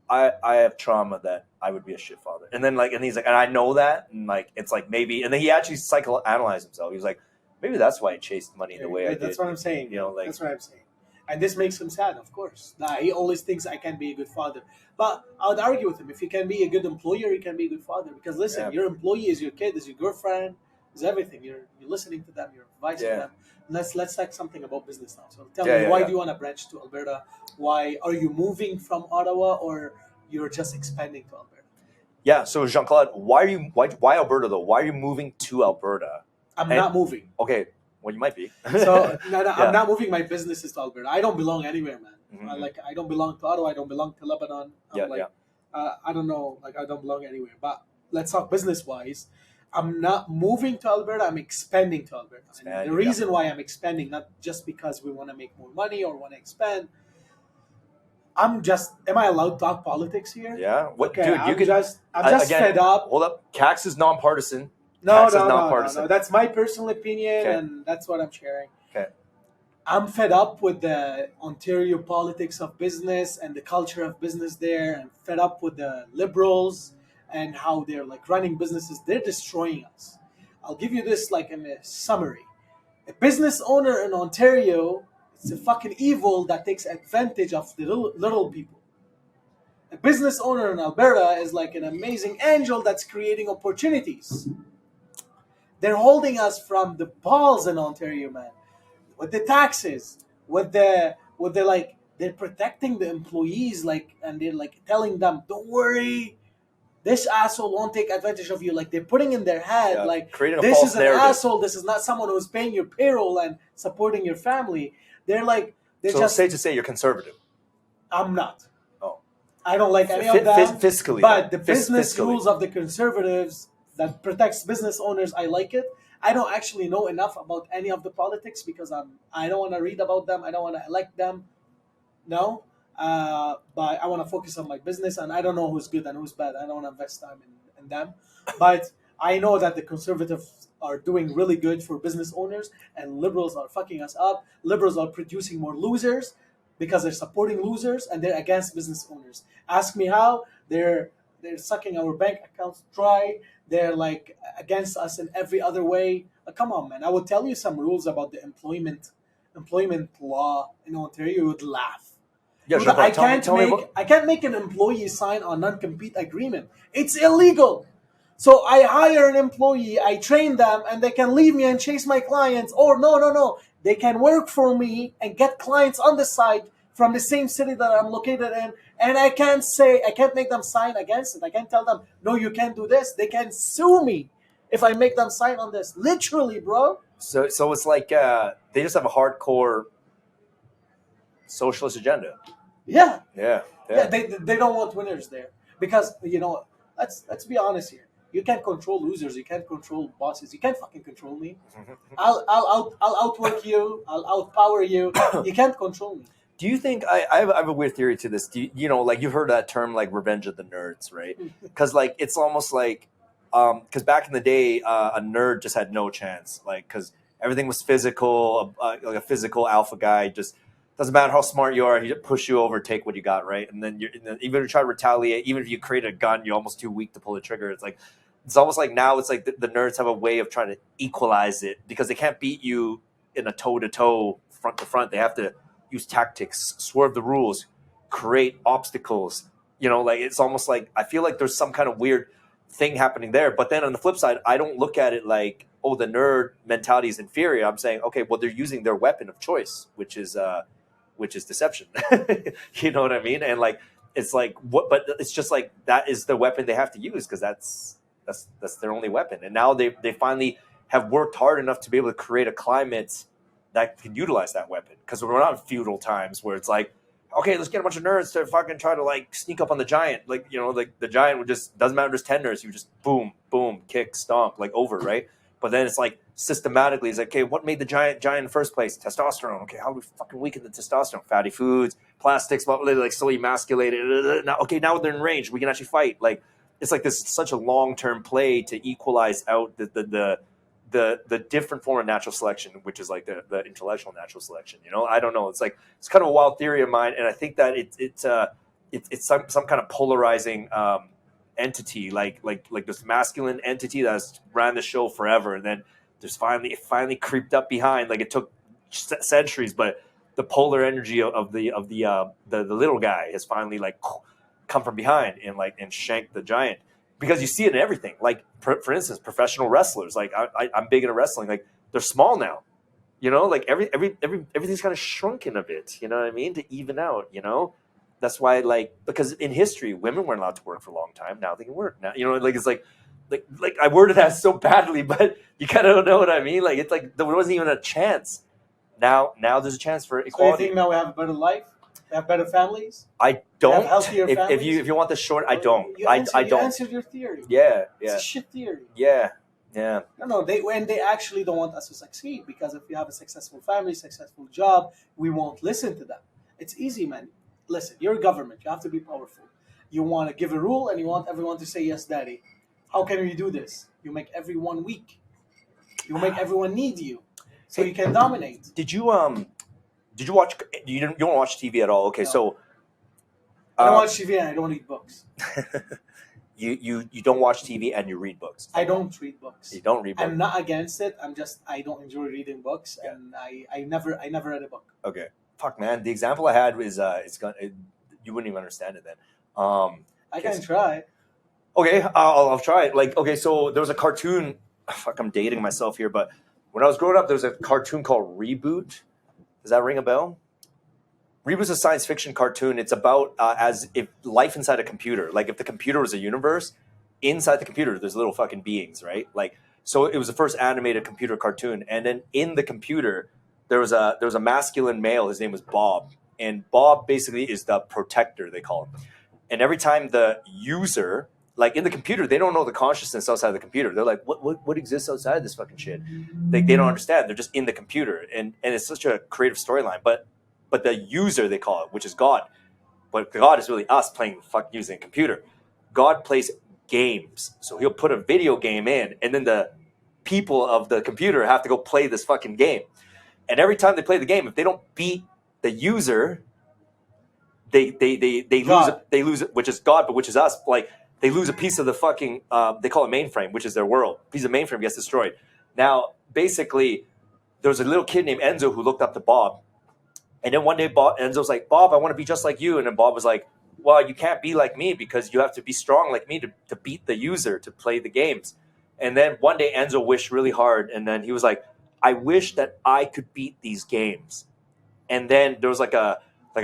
I have trauma that I would be a shit father. And then and he's like, and I know that, and like it's like maybe, and then he actually psychoanalyzed himself. He was like, maybe that's why I chased money the way I did. That's what I'm saying. You know, like that's what I'm saying. And this makes him sad, of course. He always thinks I can be a good father. But I would argue with him. If he can be a good employer, he can be a good father. Because listen, your employee is your kid, is your girlfriend, is everything. You're listening to them, you're advising them. Let's talk something about business now. So tell me, why do you want to branch to Alberta? Why are you moving from Ottawa, or you're just expanding to Alberta? Yeah. So Jean Claude, why Alberta though? Why are you moving to Alberta? I'm not moving. Okay. Well, you might be. So I'm not moving my businesses to Alberta. I don't belong anywhere, man. Mm-hmm. I don't belong to Ottawa. I don't belong to Lebanon. I don't know. Like I don't belong anywhere. But let's talk business wise. I'm not moving to Alberta. I'm expanding to Alberta. And the reason why I'm expanding, not just because we want to make more money or want to expand. Am I allowed to talk politics here? Yeah. What, okay, dude? I'm just again, fed up. Hold up. Kaks is nonpartisan. No. That's my personal opinion, okay. and that's what I'm sharing. Okay. I'm fed up with the Ontario politics of business and the culture of business there. I'm fed up with the Liberals and how they're like running businesses. They're destroying us. I'll give you this like in a summary. A business owner in Ontario, it's a fucking evil that takes advantage of the little people. A business owner in Alberta is like an amazing angel that's creating opportunities. They're holding us from the balls in Ontario, man. With the taxes, with the like, they're protecting the employees, like, and they're like telling them, "Don't worry, this asshole won't take advantage of you." Like they're putting in their head, like, this is an asshole. This is not someone who's paying your payroll and supporting your family. They're like, so just safe to say you're conservative. I'm not. Oh, I don't like any of them. Fiscally, but the business rules of the conservatives that protects business owners, I like it. I don't actually know enough about any of the politics because I don't want to read about them. I don't want to elect them. No. But I want to focus on my business, and I don't know who's good and who's bad. I don't want to invest time in them. But I know that the conservatives are doing really good for business owners, and liberals are fucking us up. Liberals are producing more losers because they're supporting losers, and they're against business owners. Ask me how. They're sucking our bank accounts dry. They're like against us in every other way. Come on, man. I would tell you some rules about the employment law in Ontario. You would laugh. Yeah, sure, I can't make an employee sign a non-compete agreement. It's illegal. So I hire an employee, I train them, and they can leave me and chase my clients. Or no. They can work for me and get clients on the side from the same city that I'm located in. And I can't make them sign against it. I can't tell them, no, you can't do this. They can sue me if I make them sign on this. Literally, bro. So it's like they just have a hardcore socialist agenda. Yeah. Yeah. They don't want winners there because let's be honest here. You can't control losers. You can't control bosses. You can't fucking control me. I'll outwork you. I'll outpower you. You can't control me. Do you think I have a weird theory to this? Like you've heard that term like revenge of the nerds, right? Because like it's almost like because back in the day a nerd just had no chance, like because everything was physical, like a physical alpha guy just doesn't matter how smart you are, he just push you over, take what you got, right? And then even if you try to retaliate, even if you create a gun, you're almost too weak to pull the trigger. It's like it's almost like now it's like the nerds have a way of trying to equalize it because they can't beat you in a toe-to-toe, front-to-front. They have to use tactics, swerve the rules, create obstacles. Like it's almost like I feel like there's some kind of weird thing happening there. But then on the flip side, I don't look at it like, oh, the nerd mentality is inferior. I'm saying, okay, well, they're using their weapon of choice, which is deception. You know what I mean? And like it's like what, but it's just like that is the weapon they have to use because that's their only weapon. And now they finally have worked hard enough to be able to create a climate that can utilize that weapon. Because we're not in feudal times where it's like, okay, let's get a bunch of nerds to fucking try to like sneak up on the giant. Like, like the giant would just, doesn't matter, there's 10 nerds. You just boom, boom, kick, stomp, like over, right? But then it's like systematically, it's like, okay, what made the giant in the first place? Testosterone. Okay, how do we fucking weaken the testosterone? Fatty foods, plastics, like slowly emasculated. Now they're in range. We can actually fight. Like, it's like this such a long-term play to equalize out the different form of natural selection, which is like the intellectual natural selection. I don't know. It's like it's kind of a wild theory of mine, and I think that it's some kind of polarizing entity, like this masculine entity that's ran the show forever, and then it finally creeped up behind. Like it took centuries, but the polar energy of the little guy has finally like come from behind and shanked the giant. Because you see it in everything. Like, for instance, professional wrestlers. Like, I'm big into wrestling. Like, they're small now. Like everything's kind of shrunken a bit. You know what I mean? To even out. That's why, like, because in history, women weren't allowed to work for a long time. Now they can work. Now, like it's like I worded that so badly, but you kind of don't know what I mean. Like, it's like there wasn't even a chance. Now there's a chance for equality. So you think now we have a better life? We have better families? I don't. Healthier families? If you want this short, I don't. I don't. You answered your theory. Yeah. It's a shit theory. Yeah. No. They actually don't want us to succeed because if you have a successful family, successful job, we won't listen to them. It's easy, man. Listen, you're a government. You have to be powerful. You want to give a rule and you want everyone to say yes, daddy. How can you do this? You make everyone weak. You make everyone need you, so you can dominate. Did you watch? You don't watch TV at all? Okay, No. So I don't watch TV and I don't read books. you don't watch TV and you read books. I don't read books. You don't read books. I'm not against it. I don't enjoy reading books, and I never read a book. Okay, fuck, man. The example I had was you wouldn't even understand it then. I can try. Okay, I'll try it. Like, okay, so there was a cartoon. Fuck, I'm dating myself here, but when I was growing up, there was a cartoon called Reboot. Does that ring a bell? Reboot's a science fiction cartoon. It's about as if life inside a computer. Like if the computer was a universe, inside the computer, there's little fucking beings, right? Like, so it was the first animated computer cartoon. And then in the computer, there was a masculine male. His name was Bob. And Bob basically is the protector, they call him. And every time the user, like in the computer, they don't know the consciousness outside the computer. They're like, what exists outside this fucking shit? They don't understand. They're just in the computer. And it's such a creative storyline. But the user, they call it, which is God. But God is really us playing using a computer. God plays games. So he'll put a video game in, and then the people of the computer have to go play this fucking game. And every time they play the game, if they don't beat the user, they lose it, which is God, but which is us. Like, they lose a piece of the fucking, they call it mainframe, which is their world. A piece of mainframe gets destroyed. Now, basically, there was a little kid named Enzo who looked up to Bob. And then one day, Enzo's like, Bob, I want to be just like you. And then Bob was like, well, you can't be like me because you have to be strong like me to beat the user, to play the games. And then one day, Enzo wished really hard. And then he was like, I wish that I could beat these games. And then there was like a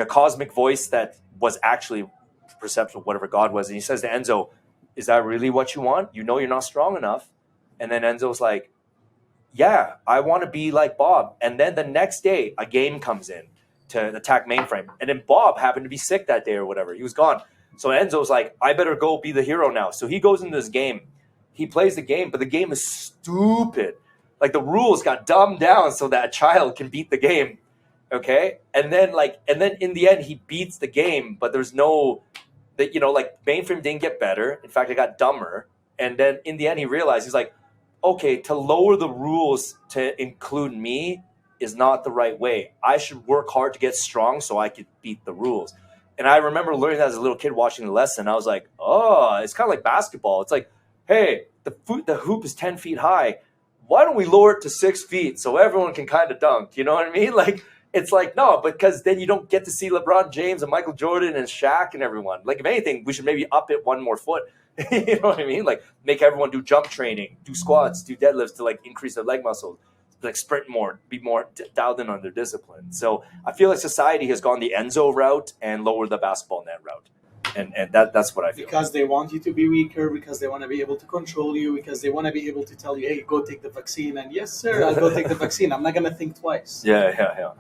cosmic voice that was actually perception of whatever God was. And he says to Enzo, is that really what you want? You know you're not strong enough. And then Enzo's like, yeah, I want to be like Bob. And then the next day, a game comes in to attack mainframe. And then Bob happened to be sick that day or whatever. He was gone. So Enzo's like, I better go be the hero now. So he goes into this game. He plays the game, but the game is stupid. Like the rules got dumbed down so that a child can beat the game. Okay? And then in the end he beats the game, but there's no that, like mainframe didn't get better. In fact, it got dumber. And then in the end he realized, he's like, okay, to lower the rules to include me is not the right way. I should work hard to get strong so I could beat the rules. And I remember learning that as a little kid watching the lesson. I was like, oh, it's kind of like basketball. It's like hey, the hoop is 10 feet high. Why don't we lower it to 6 feet so everyone can kind of dunk? You know what I mean? Like, it's like, no, because then you don't get to see LeBron James and Michael Jordan and Shaq and everyone. Like, if anything, we should maybe up it one more foot. You know what I mean? Like, make everyone do jump training, do squats, do deadlifts to, like, increase their leg muscles, like, sprint more, be more dialed in on their discipline. So I feel like society has gone the Enzo route and lowered the basketball net route. And that's what I feel. Because they want you to be weaker, because they want to be able to control you, because they want to be able to tell you, hey, go take the vaccine. And yes, sir, I'll go take the vaccine. I'm not going to think twice. Yeah.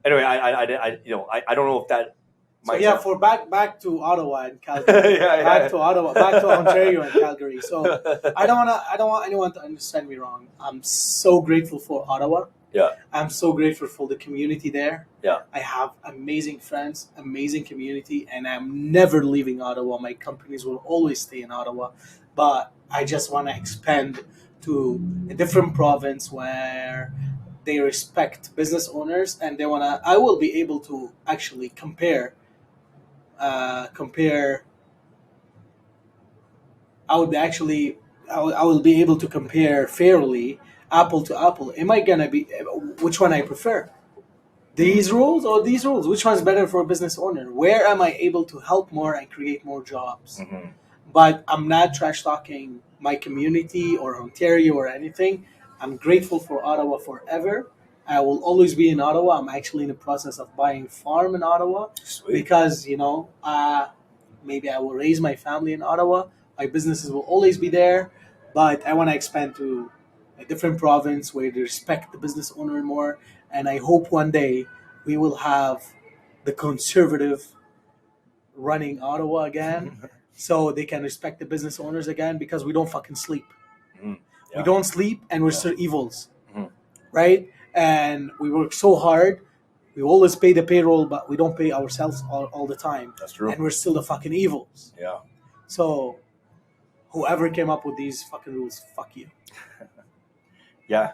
Anyway, I don't know if that. So yeah, for back to Ottawa and Calgary. Back to Ontario and Calgary. So I don't want anyone to understand me wrong. I'm so grateful for Ottawa. Yeah. I'm so grateful for the community there. Yeah. I have amazing friends, amazing community, and I'm never leaving Ottawa. My companies will always stay in Ottawa, but I just want to expand to a different province where they respect business owners, and I will be able to actually compare. I will be able to compare fairly, apple to apple. Am I gonna be which one I prefer? These rules or these rules? Which one's better for a business owner? Where am I able to help more and create more jobs? Mm-hmm. But I'm not trash talking my community or Ontario or anything. I'm grateful for Ottawa forever. I will always be in Ottawa. I'm actually in the process of buying a farm in Ottawa. Sweet. Because, maybe I will raise my family in Ottawa. My businesses will always be there, but I want to expand to a different province where they respect the business owner more. And I hope one day we will have the conservative running Ottawa again so they can respect the business owners again, because we don't fucking sleep. Mm-hmm. Yeah. We don't sleep, and we're still evils, Mm-hmm. right? And we work so hard. We always pay the payroll, but we don't pay ourselves all the time. That's true. And we're still the fucking evils. Yeah. So whoever came up with these fucking rules, fuck you. Yeah.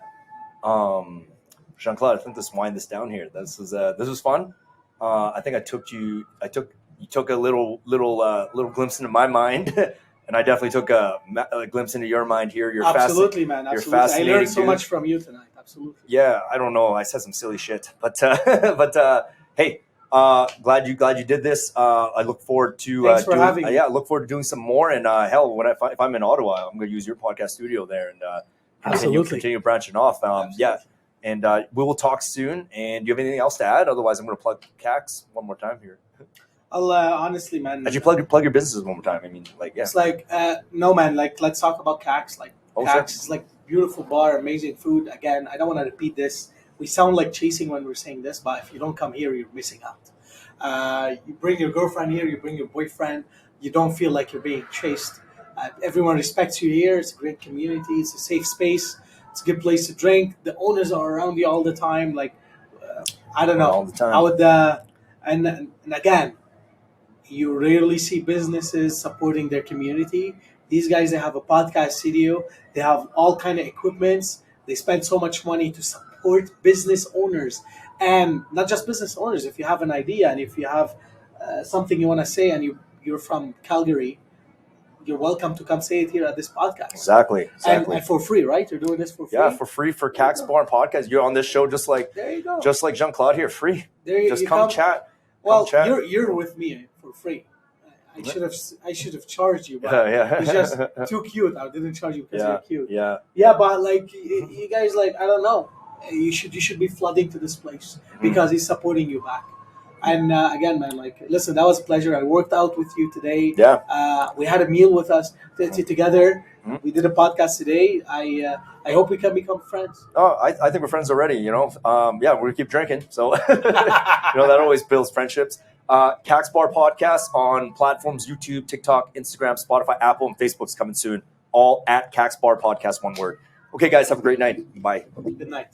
Jean Claude, I think let's wind this down here. This was fun. I think you took a little glimpse into my mind, and I definitely took a glimpse into your mind here. You're absolutely, man. Absolutely. You're fascinating. I learned so dude. much from you tonight. Absolutely. Yeah, I don't know. I said some silly shit, but hey, glad you did this. I look forward to Thanks for having me. Yeah, I look forward to doing some more. And hell, if I'm in Ottawa, I'm going to use your podcast studio there and continue branching off. Yeah, and we will talk soon. And do you have anything else to add? Otherwise, I'm going to plug Kaks one more time here. I'll honestly, man. Did you plug your businesses one more time? I mean, like, yeah. It's like no, man. Like, let's talk about Kaks. Like, Kaks is like beautiful bar, amazing food. Again, I don't want to repeat this. We sound like chasing when we're saying this, but if you don't come here, you're missing out. You bring your girlfriend here, you bring your boyfriend. You don't feel like you're being chased. Everyone respects you here. It's a great community. It's a safe space. It's a good place to drink. The owners are around you all the time. Like, I don't know. All the time. I would, and again, you rarely see businesses supporting their community. These guys, they have a podcast studio. They have all kind of equipments. They spend so much money to support business owners, and not just business owners. If you have an idea and if you have something you want to say, and you're from Calgary, you're welcome to come say it here at this podcast. Exactly. And for free, right? You're doing this for free. Yeah, for free for Kaks Bar Podcast. You're on this show just like there you go. Just like Jean Claude here, free. There you just come chat. Well, chat. you're with me for free. I should have charged you, but yeah. it's just too cute. I didn't charge you because you're cute. Yeah, but like you guys, like, I don't know. You should be flooding to this place because he's supporting you back. And again, man, like, listen, that was a pleasure. I worked out with you today. Yeah. We had a meal with us together. Mm-hmm. We did a podcast today. I hope we can become friends. Oh, I think we're friends already. You know, yeah, we're gonna keep drinking. So that always builds friendships. Kaks Bar Podcast on platforms: YouTube, TikTok, Instagram, Spotify, Apple, and Facebook's coming soon. All at Kaks Bar Podcast, one word. Okay, guys, have a great night. Bye. Good night.